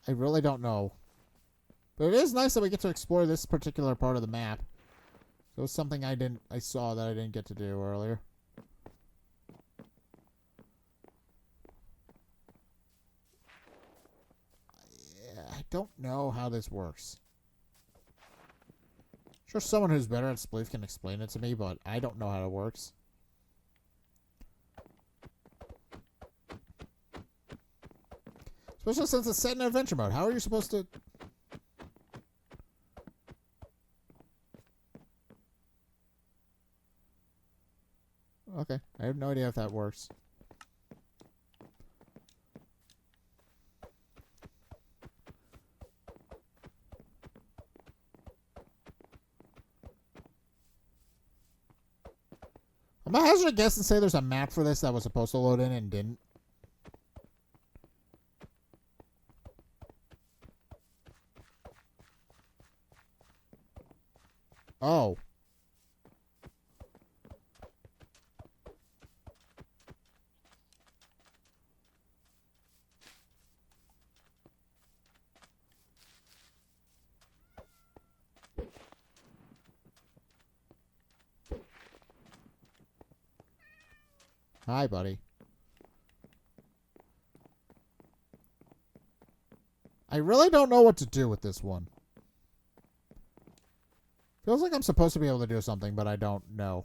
I really don't know. But it is nice that we get to explore this particular part of the map. It was something I saw that I didn't get to do earlier. Yeah, I don't know how this works. Sure, someone who's better at Spleef can explain it to me, but I don't know how it works. Especially since it's set in adventure mode. How are you supposed to... Okay, I have no idea if that works. I'm gonna hazard a guess and say there's a map for this that was supposed to load in and didn't. Oh. Hi, buddy. I really don't know what to do with this one. Feels like I'm supposed to be able to do something, but I don't know.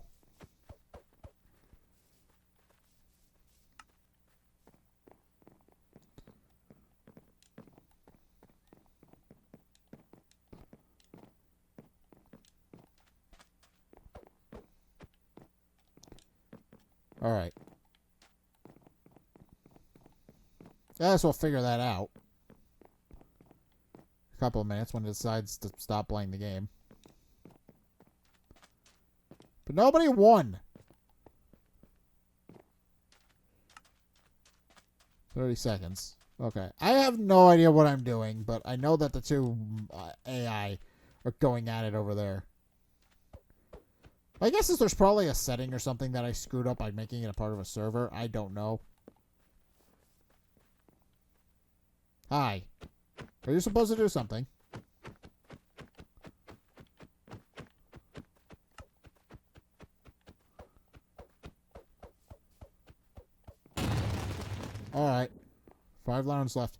Alright. I guess we'll figure that out. A couple of minutes when it decides to stop playing the game. But nobody won. 30 seconds. Okay. I have no idea what I'm doing, but I know that the two AI are going at it over there. My guess is there's probably a setting or something that I screwed up by making it a part of a server. I don't know. Hi. Are you supposed to do something? Alright. 5 rounds left.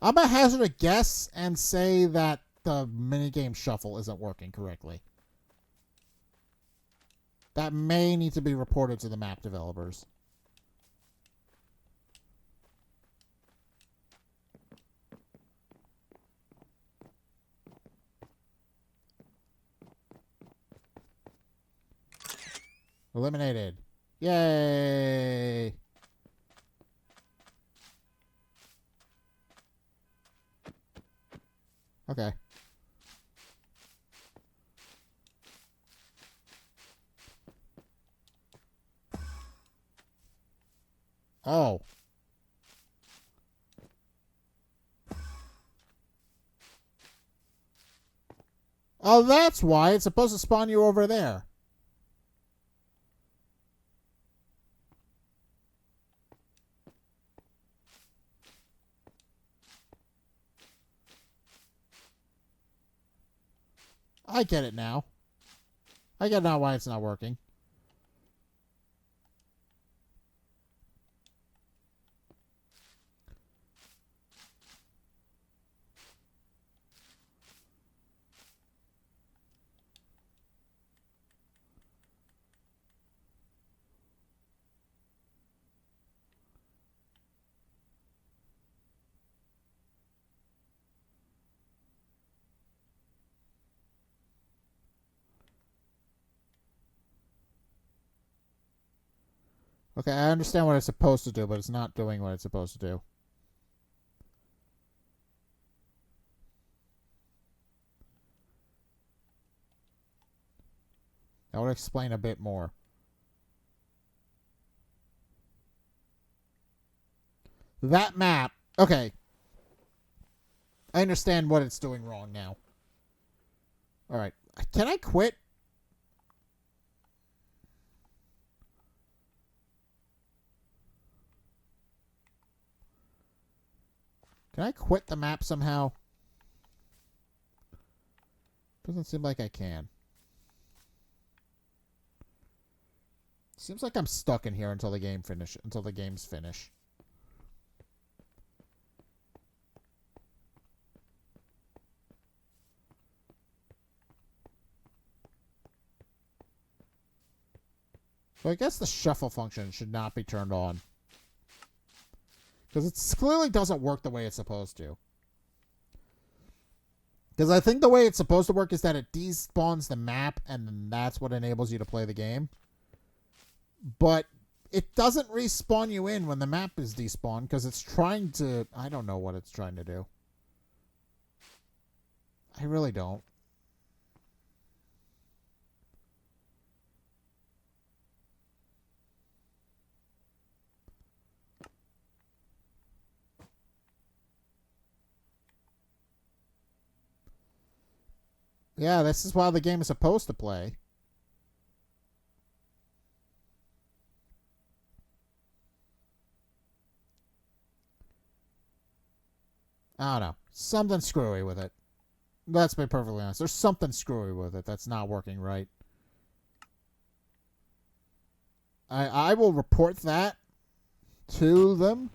I'm going to hazard a guess and say that the minigame shuffle isn't working correctly. That may need to be reported to the map developers. Eliminated. Yay! Okay. Oh. Oh, that's why it's supposed to spawn you over there. I get it now. I get now why it's not working. Okay, I understand what it's supposed to do, but it's not doing what it's supposed to do. I would explain a bit more. That map. Okay. I understand what it's doing wrong now. Alright. Can I quit? Can I quit the map somehow? Doesn't seem like I can. Seems like I'm stuck in here until the game's finish. So I guess the shuffle function should not be turned on. Because it clearly doesn't work the way it's supposed to. Because I think the way it's supposed to work is that it despawns the map, and then that's what enables you to play the game. But it doesn't respawn you in when the map is despawned, because it's trying to... I don't know what it's trying to do. I really don't. Yeah, this is how the game is supposed to play. I don't know. Something screwy with it. Let's be perfectly honest. There's something screwy with it that's not working right. I will report that to them.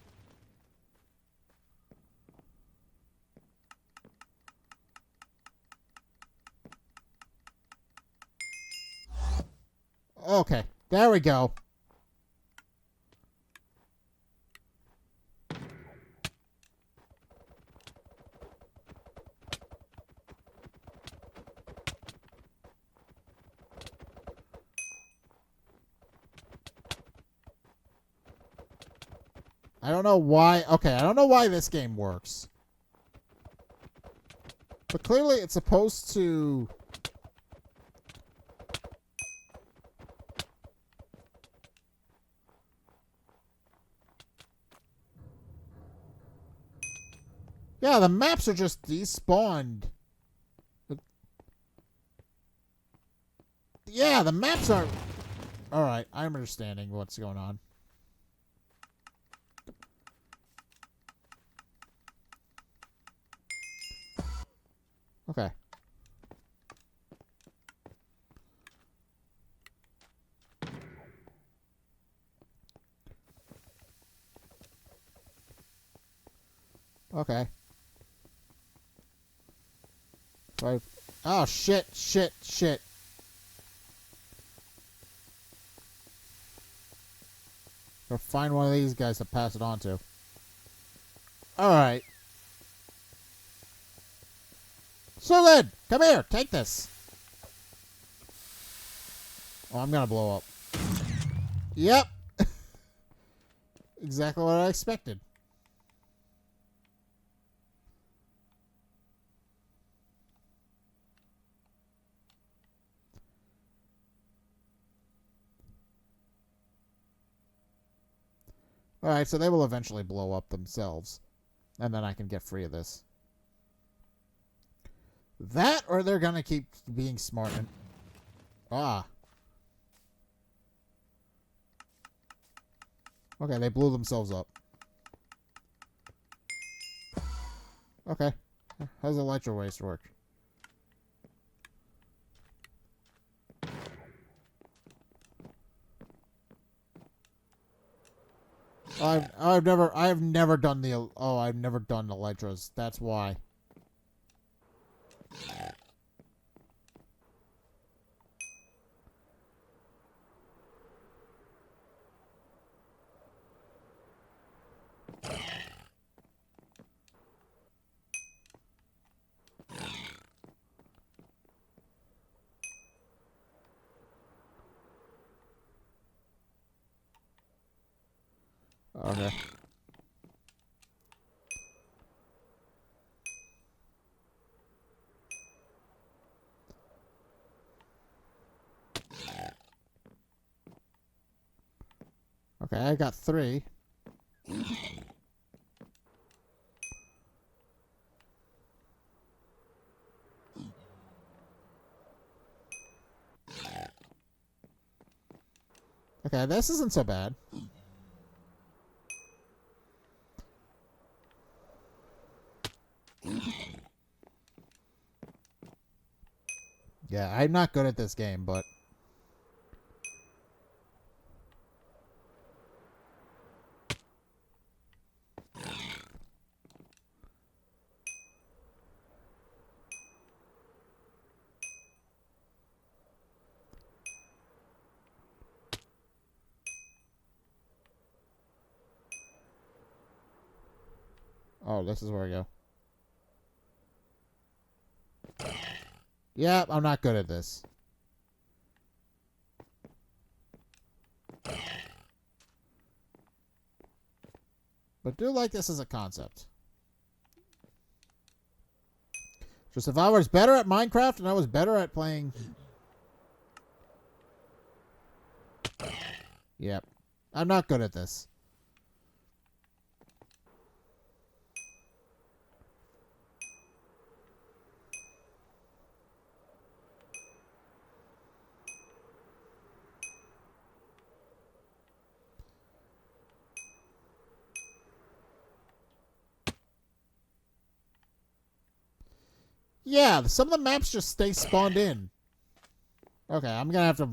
Okay, there we go. I don't know why. Okay, I don't know why this game works. But clearly it's supposed to... Yeah, the maps are just despawned. Yeah, the maps are... Alright, I'm understanding what's going on. Okay. Okay. Right. Oh, shit. Go find one of these guys to pass it on to. Alright. So then, come here. Take this. Oh, I'm gonna blow up. Yep. Exactly what I expected. Alright, so they will eventually blow up themselves. And then I can get free of this. That, or they're gonna keep being smart and... Ah. Okay, they blew themselves up. Okay. How's electro waste work? I've never done the, I've never done elytras. That's why. Okay. Okay, I got 3. Okay, this isn't so bad. Yeah, I'm not good at this game, but... Oh, this is where I go. Yeah, I'm not good at this. But do like this as a concept. Just if I was better at Minecraft and I was better at playing... Yep. I'm not good at this. Yeah, some of the maps just stay spawned in. Okay, I'm gonna have to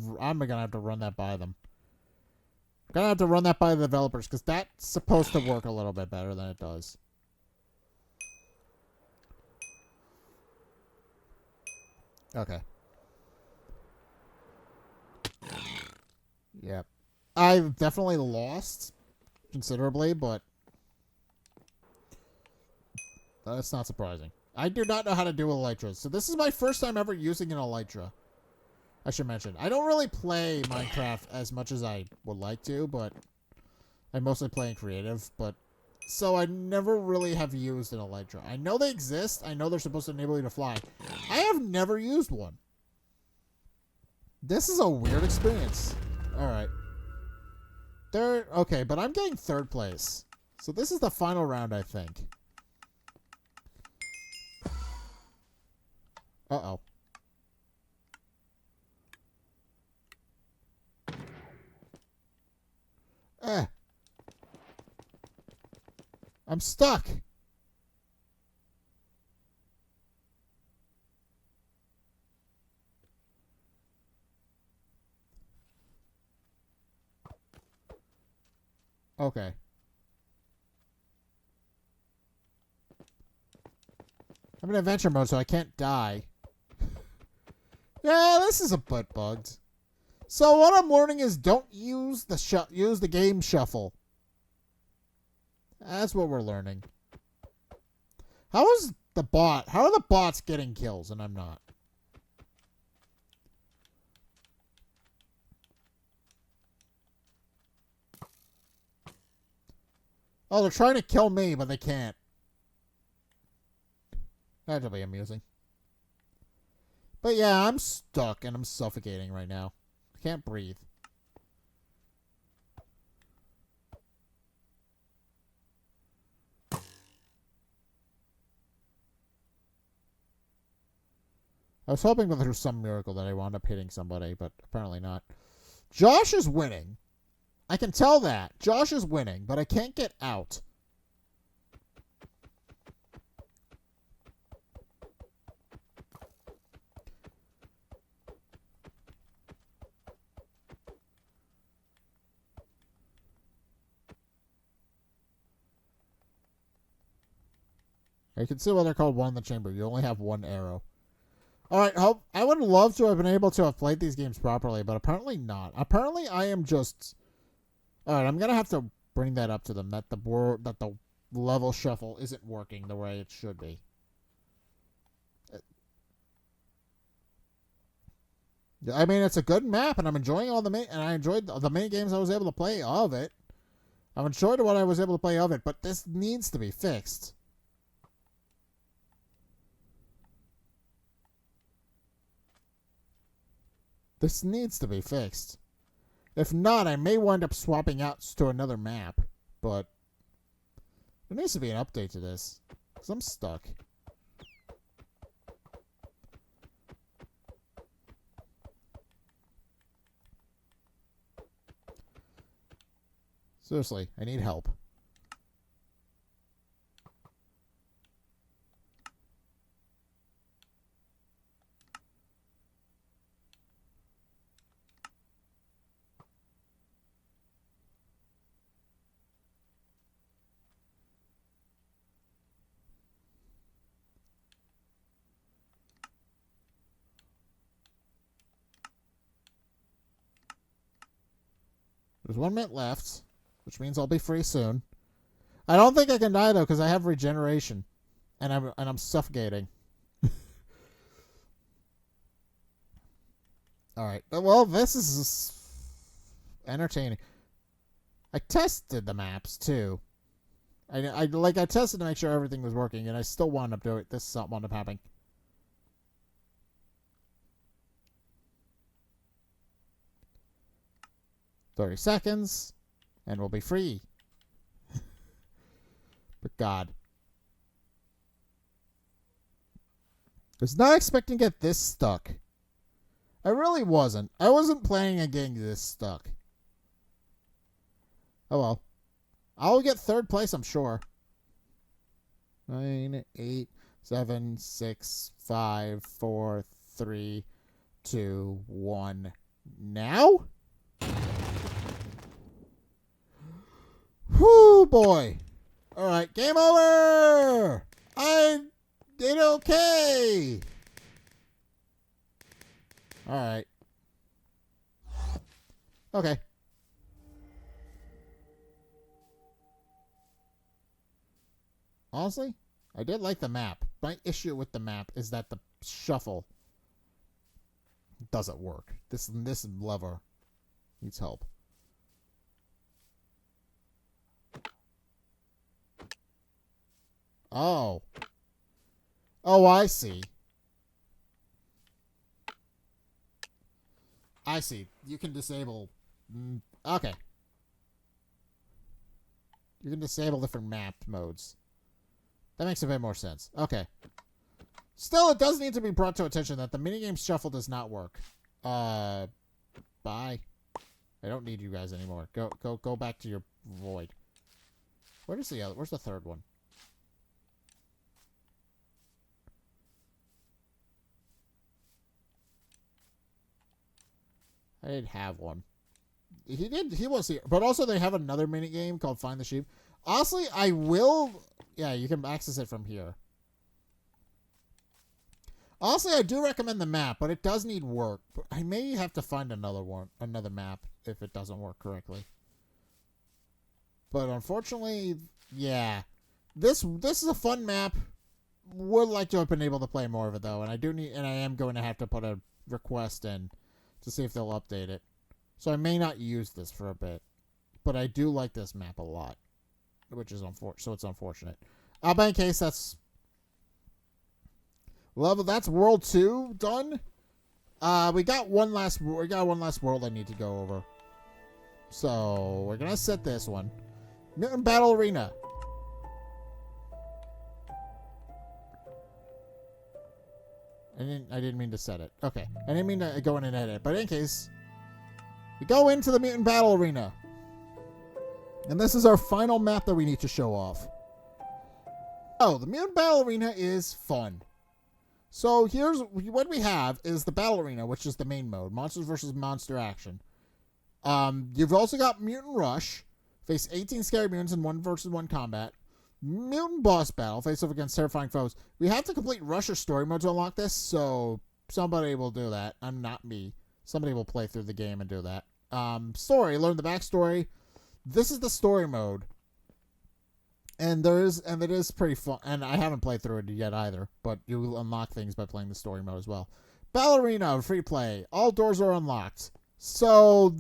run that by them. I'm gonna have to run that by the developers because that's supposed to work a little bit better than it does. Okay. Yep. I've definitely lost considerably, but that's not surprising. I do not know how to do elytras, so this is my first time ever using an elytra. I should mention. I don't really play Minecraft as much as I would like to, but I mostly play in creative, but so I never really have used an elytra. I know they exist. I know they're supposed to enable you to fly. I have never used one. This is a weird experience. Alright. Okay, but I'm getting 3rd place. So this is the final round, I think. Uh-oh. I'm stuck. Okay. I'm in adventure mode, so I can't die. Yeah, this is a bit bugged. So what I'm learning is don't use the game shuffle. That's what we're learning. How are the bots getting kills and I'm not? Oh, they're trying to kill me, but they can't. That'll be amusing. But yeah, I'm stuck and I'm suffocating right now. I can't breathe. I was hoping that there was some miracle that I wound up hitting somebody, but apparently not. Josh is winning. I can tell that. Josh is winning, but I can't get out. I can see why they're called one in the chamber. You only have one arrow. Alright, hope I would love to have been able to have played these games properly, but apparently not. Apparently I am just... Alright, I'm gonna have to bring that up to them, that the level shuffle isn't working the way it should be. I mean, it's a good map, and I'm enjoying all and I enjoyed the mini games I was able to play of it. I've enjoyed what I was able to play of it, but this needs to be fixed. This needs to be fixed. If not, I may wind up swapping out to another map, but there needs to be an update to this, because I'm stuck. Seriously, I need help. There's 1 minute left, which means I'll be free soon. I don't think I can die though, because I have regeneration, and I'm suffocating. All right. Well, this is entertaining. I tested the maps too. I tested to make sure everything was working, and I still wound up doing it. This wound up happening. "30 seconds, and we'll be free." But God. I was not expecting to get this stuck. I really wasn't. I wasn't planning on getting this stuck. Oh well. I'll get 3rd place, I'm sure. 9, 8, 7, 6, 5, 4, 3, 2, 1. Now? Whoo, boy. Alright, game over! I did okay! Alright. Okay. Honestly, I did like the map. My issue with the map is that the shuffle doesn't work. This lever needs help. Oh. Oh, I see. I see. You can disable... Okay. You can disable different map modes. That makes a bit more sense. Okay. Still, it does need to be brought to attention that the minigame shuffle does not work. Bye. I don't need you guys anymore. Go back to your void. Where's the 3rd one? I didn't have one. He was here. But also they have another minigame called Find the Sheep. Honestly, I will... Yeah, you can access it from here. Honestly, I do recommend the map, but it does need work. I may have to find another map, if it doesn't work correctly. But unfortunately, yeah. This is a fun map. Would like to have been able to play more of it, though. And I am going to have to put a request in to see if they'll update it. So I may not use this for a bit. But I do like this map a lot. Which is unfortunate. So it's unfortunate. But in case that's World 2 done. We got one last world I need to go over. So we're gonna set this one. Mutant Battle Arena. I didn't mean to set it. Okay. I didn't mean to go in and edit. But in case, we go into the Mutant Battle Arena. And this is our final map that we need to show off. Oh, the Mutant Battle Arena is fun. So here's what we have is the Battle Arena, which is the main mode. Monsters versus monster action. You've also got Mutant Rush. Face 18 scary mutants in 1 versus 1 combat. Mutant boss battle. Face off against terrifying foes. We have to complete Rusher story mode to unlock this, so somebody will do that. I'm not me. Somebody will play through the game and do that. Story. Learn the backstory. This is the story mode. And it is pretty fun. And I haven't played through it yet either, but you will unlock things by playing the story mode as well. Ballerina, free play. All doors are unlocked. So,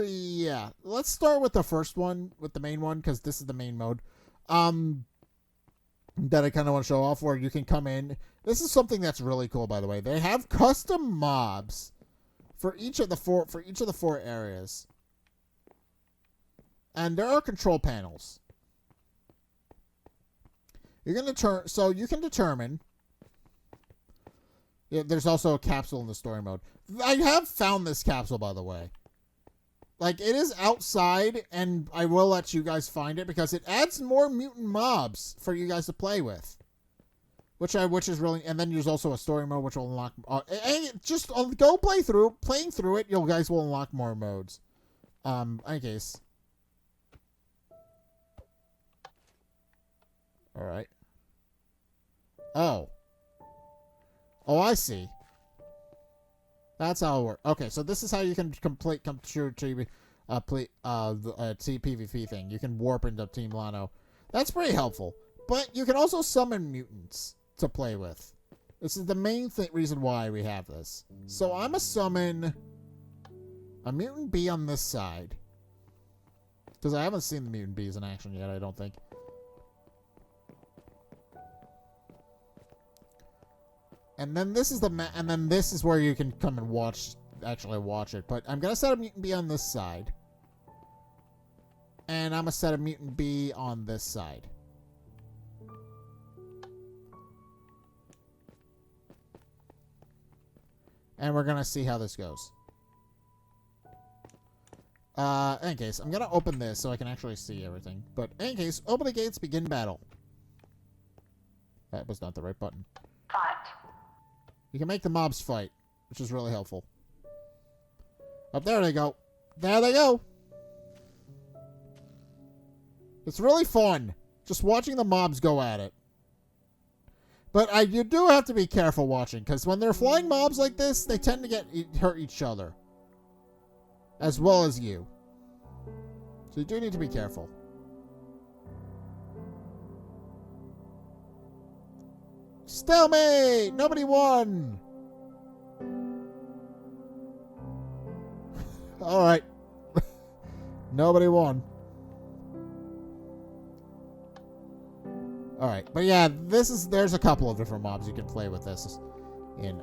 yeah. Let's start with the first one, with the main one, because this is the main mode. That I kind of want to show off, where you can come in. This is something that's really cool, by the way. They have custom mobs for each of the four areas, and there are control panels. You're gonna so you can determine. Yeah, there's also a capsule in the story mode. I have found this capsule, by the way. Like, it is outside, and I will let you guys find it, because it adds more mutant mobs for you guys to play with. Which is really... And then there's also a story mode, which will unlock... just go play through. Playing through it, you guys will unlock more modes. Any case. Alright. Oh. Oh, I see. That's how it works. Okay, so this is how you can complete the PvP thing. You can warp into Team Lano. That's pretty helpful. But you can also summon mutants to play with. This is the main reason why we have this. So I'm gonna summon a mutant bee on this side, because I haven't seen the mutant bees in action yet, I don't think. And then this is this is where you can come and actually watch it. But I'm gonna set a mutant bee on this side, and I'm gonna set a mutant bee on this side. And we're gonna see how this goes. In any case, I'm gonna open this so I can actually see everything. But in any case, open the gates, begin battle. That was not the right button. Fight. You can make the mobs fight, which is really helpful. Up there they go. There they go. It's really fun, just watching the mobs go at it. But you do have to be careful watching, because when they're flying mobs like this, they tend to hurt each other. As well as you. So you do need to be careful. Stalemate! Nobody won! Alright. Nobody won. Alright, but yeah, there's a couple of different mobs you can play with this in.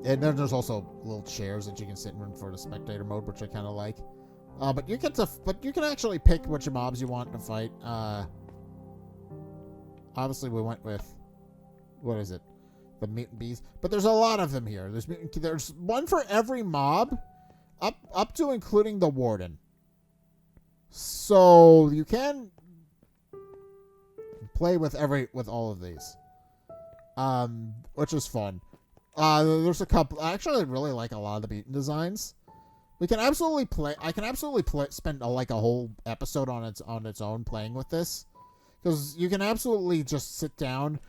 And then there's also little chairs that you can sit in for the spectator mode, which I kind of like. But you can actually pick which mobs you want to fight. Obviously, we went with, what is it? The mutant bees. But there's a lot of them here. There's one for every mob, up to including the warden. So you can play with all of these, which is fun. There's a couple. Actually, I really like a lot of the mutant designs. We can absolutely play. I can absolutely spend a whole episode on its own playing with this. Because you can absolutely just sit down,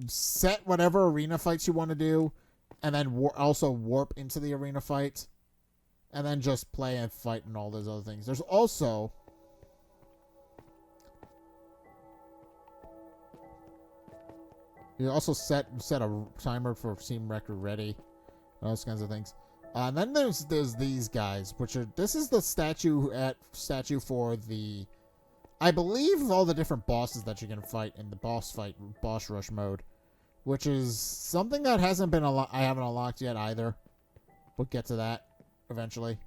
set whatever arena fights you want to do, and then also warp into the arena fight, and then just play and fight and all those other things. There's also... You also set a timer for Team Record ready, and those kinds of things. And then there's these guys, which are... This is the statue for the... I believe all the different bosses that you can fight in the boss rush mode, which is something that I haven't unlocked yet either. We'll get to that eventually.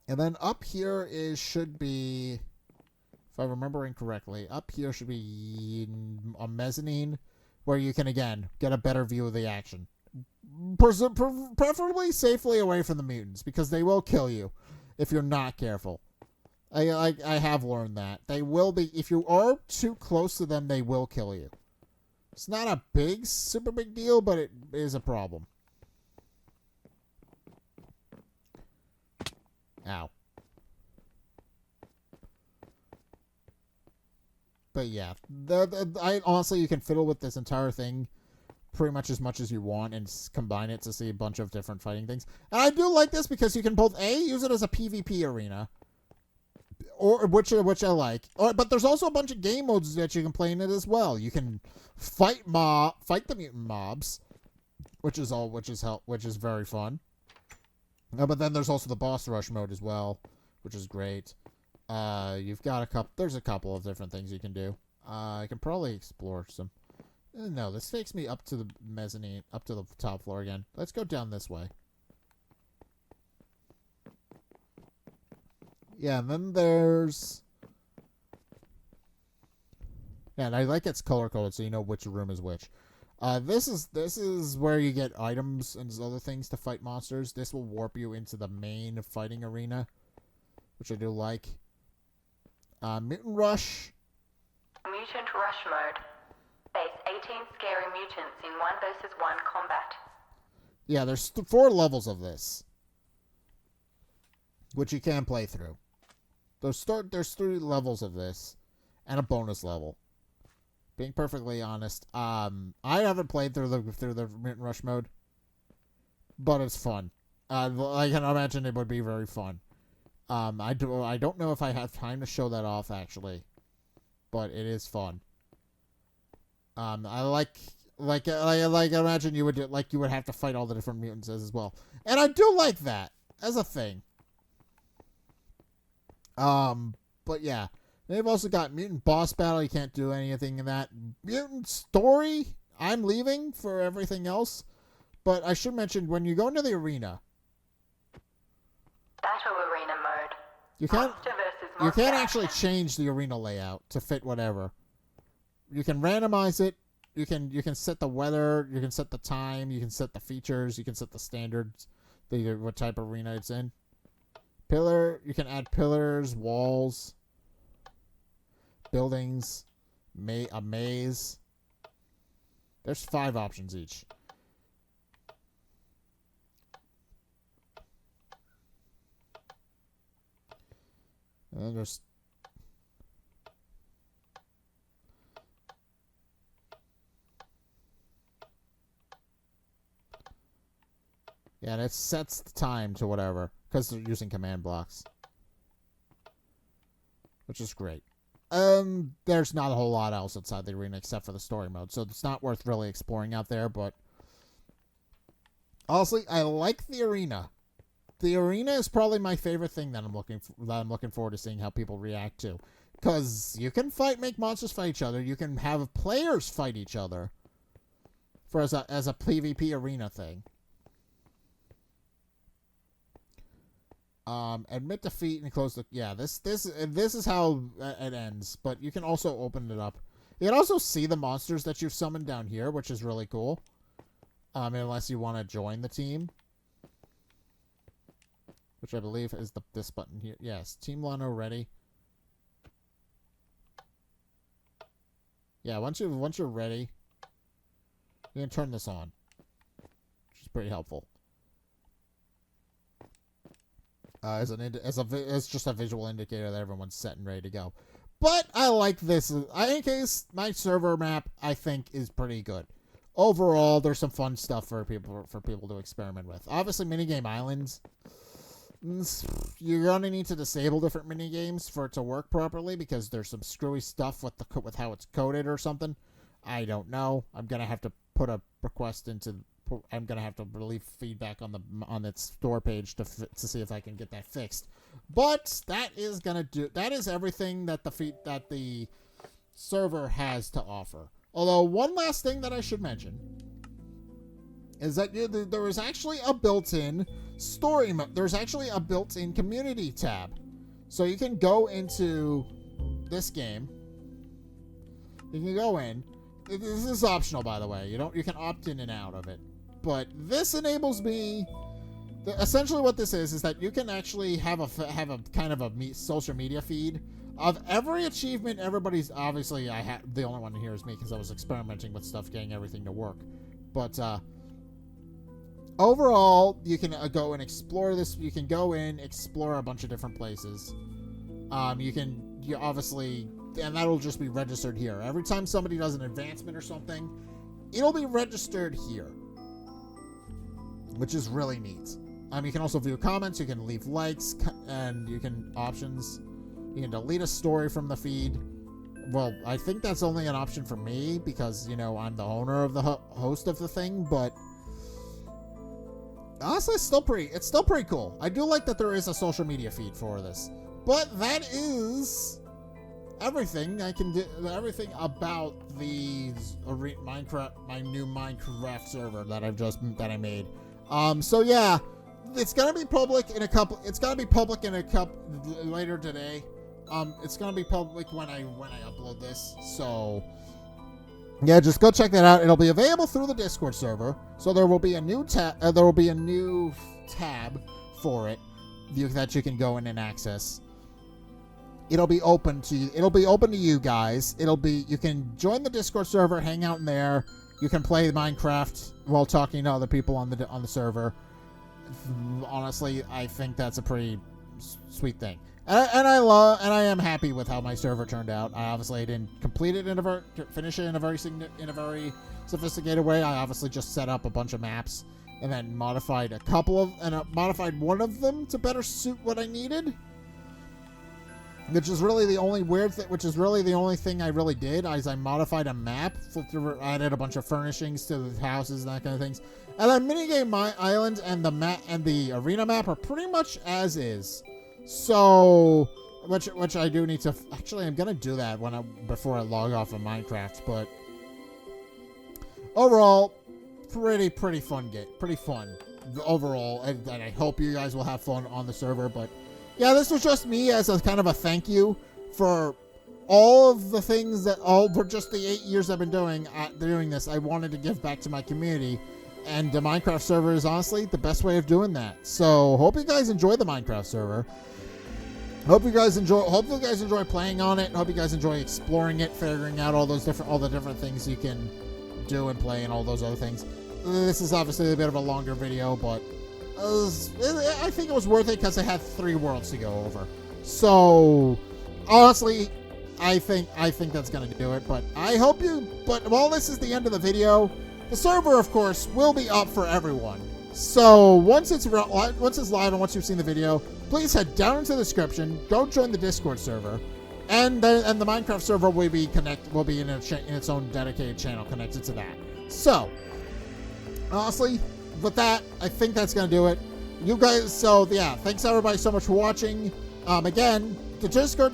And then up here should be, if I'm remembering correctly, up here should be a mezzanine where you can again get a better view of the action. Preferably safely away from the mutants, because they will kill you if you're not careful. I have learned that. They will be, if you are too close to them, they will kill you. It's not a super big deal, but it is a problem. Ow. But yeah, I honestly, you can fiddle with this entire thing pretty much as you want and combine it to see a bunch of different fighting things. And I do like this because you can both use it as a PvP arena, or which I like. But there's also a bunch of game modes that you can play in it as well. You can fight the mutant mobs, which is very fun. But then there's also the boss rush mode as well, which is great. There's a couple of different things you can do. I can probably explore some. No, this takes me up to the mezzanine, up to the top floor again. Let's go down this way. Yeah, and then there's... Yeah, and I like its color coded so you know which room is which. This is where you get items and other things to fight monsters. This will warp you into the main fighting arena, which I do like. Mutant Rush. Mutant Rush mode. Face 18 scary mutants in 1 versus 1 combat. Yeah, there's 4 levels of this, which you can play through. There's 3 levels of this, and a bonus level. Being perfectly honest, I haven't played through the Mutant Rush mode, but it's fun. I can imagine it would be very fun. I don't know if I have time to show that off actually, but it is fun. I imagine you would have to fight all the different mutants as well, and I do like that as a thing. But yeah, they've also got mutant boss battle. You can't do anything in that. Mutant story, I'm leaving for everything else, but I should mention when you go into the arena. Battle arena mode. You can't actually change the arena layout to fit whatever. You can randomize it. You can set the weather. You can set the time. You can set the features. You can set the standards. What type of arena it's in. You can add pillars, walls, buildings, a maze. There's 5 options each. And then there's... Yeah, and it sets the time to whatever, because they're using command blocks. Which is great. There's not a whole lot else outside the arena except for the story mode, so it's not worth really exploring out there, but... Honestly, I like the arena. The arena is probably my favorite thing that I'm looking forward to seeing how people react to, because you can make monsters fight each other. You can have players fight each other as a PvP arena thing. Admit defeat and close the... Yeah, this is how it ends, but you can also open it up. You can also see the monsters that you've summoned down here, which is really cool. Unless you want to join the team. Which I believe is this button here. Yes, Team Lano ready. Yeah, once you're ready, you can turn this on, which is pretty helpful. As just a visual indicator that everyone's set and ready to go. But I like this. In case my server map, I think, is pretty good. Overall, there's some fun stuff for people to experiment with. Obviously, minigame islands. You're gonna need to disable different minigames for it to work properly because there's some screwy stuff with how it's coded or something. I don't know. I'm gonna have to put a request into. I'm gonna have to leave feedback on its store page to see if I can get that fixed. But that is everything that the server has to offer. Although one last thing that I should mention is that there is actually a built-in story mode. There's actually a built-in community tab. So you can go into this game. You can go in. This is optional, by the way. You can opt in and out of it. But this enables me... Essentially what this is that you can actually have a kind of a social media feed of every achievement. Everybody's... Obviously, the only one here is me because I was experimenting with stuff, getting everything to work. But, overall, you can go and explore this. You can go in, explore a bunch of different places. you obviously, and that'll just be registered here. Every time somebody does an advancement or something, it'll be registered here, which is really neat. You can also view comments, you can leave likes, and you can delete a story from the feed. Well, I think that's only an option for me because, I'm the owner of the host of the thing, but honestly, it's still pretty cool. I do like that there is a social media feed for this. But that is everything I can do. Everything about the my new Minecraft server that I made. So yeah, it's gonna be public in a couple. It's gonna be public in a couple later today. It's gonna be public when I upload this. So yeah, just go check that out. It'll be available through the Discord server. So there will be a new tab. There will be a new tab for it that you can go in and access. It'll be open to you guys. You can join the Discord server, hang out in there. You can play Minecraft while talking to other people on the server. Honestly, I think that's a pretty sweet thing. And I am happy with how my server turned out. I obviously didn't finish it in a very sophisticated way. I obviously just set up a bunch of maps and then modified modified one of them to better suit what I needed. Which is really the only thing I really did, is I modified a map, added a bunch of furnishings to the houses and that kind of things. And then minigame my island and the arena map are pretty much as is. So, which I do need to, actually I'm gonna do that before I log off of Minecraft, but overall, pretty fun game, pretty fun overall, and I hope you guys will have fun on the server. But yeah, this was just me as a kind of a thank you for all of the things for just the 8 years I've been doing this. I wanted to give back to my community, and the Minecraft server is honestly the best way of doing that. So hope you guys enjoy the Minecraft server. Hope you guys enjoy playing on it. Hope you guys enjoy exploring it, figuring out all the different things you can do and play and all those other things. This is obviously a bit of a longer video, but I think it was worth it because I had 3 worlds to go over. So honestly, I think that's gonna do it. But while this is the end of the video, the server, of course, will be up for everyone. So once it's live and once you've seen the video, please head down into the description, go join the Discord server, and the Minecraft server will be in its own dedicated channel connected to that. So honestly, with that, I think that's gonna do it. You guys, so yeah, thanks everybody so much for watching. Again, the Discord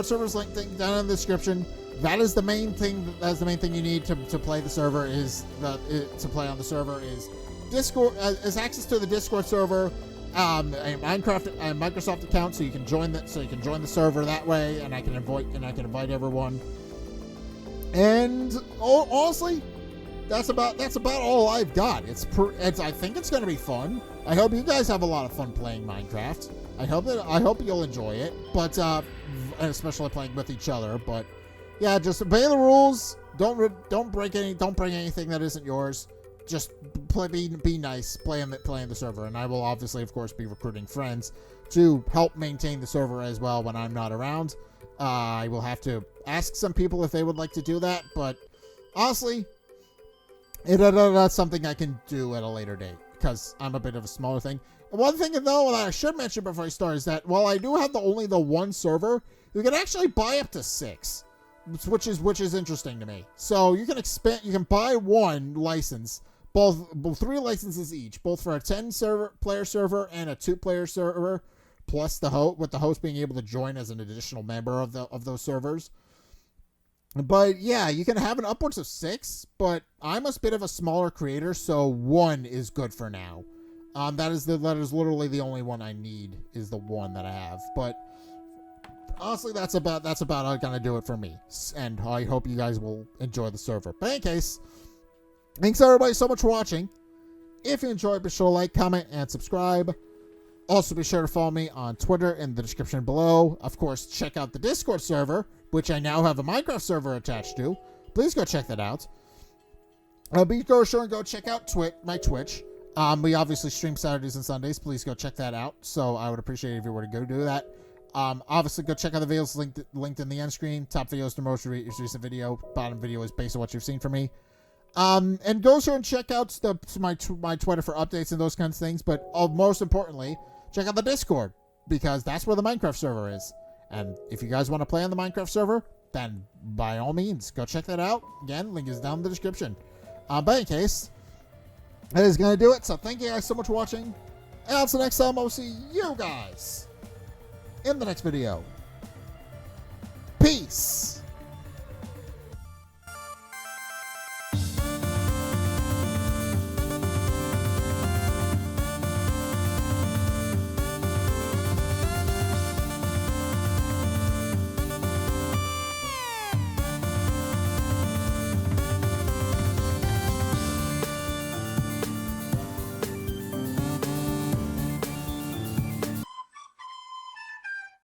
server's link down in the description. That is the main thing. That's the main thing you need to play the server to play on the server is Discord. Is access to the Discord server, a Microsoft account, so you can join that. So you can join the server that way, and I can invite everyone. And honestly, that's about all I've got. I think it's going to be fun. I hope you guys have a lot of fun playing Minecraft. I hope you'll enjoy it, but especially playing with each other. But yeah, just obey the rules. Don't bring anything that isn't yours. Just be nice. Play in the server, and I will obviously, of course, be recruiting friends to help maintain the server as well when I'm not around. I will have to ask some people if they would like to do that, but honestly, that's something I can do at a later date because I'm a bit of a smaller thing. One thing, though, that I should mention before I start is that while I do have only the one server, you can actually buy up to 6, which is interesting to me. So you can expand. You can buy one license, both 3 licenses each, both for a 10-player server and a 2-player server, plus with the host being able to join as an additional member of those servers. But yeah, you can have an upwards of 6, but I'm a bit of a smaller creator, so 1 is good for now. That is literally the only one I need, is the 1 that I have. But honestly, that's about gonna do it for me, and I hope you guys will enjoy the server. But in any case, thanks everybody so much for watching. If you enjoyed, be sure to like, comment, and subscribe. Also, be sure to follow me on Twitter in the description below. Of course, check out the Discord server, which I now have a Minecraft server attached to. Please go check that out. Be sure and go check out my Twitch. We obviously stream Saturdays and Sundays. Please go check that out. So I would appreciate it if you were to go do that. Obviously, go check out the videos linked in the end screen. Top video is the most recent video. Bottom video is based on what you've seen from me. And go sure and check out my Twitter for updates and those kinds of things. But most importantly, check out the Discord, because that's where the Minecraft server is. And if you guys want to play on the Minecraft server, then by all means, go check that out. Again, link is down in the description. But in case, that is going to do it. So thank you guys so much for watching. And until next time, I'll see you guys in the next video. Peace.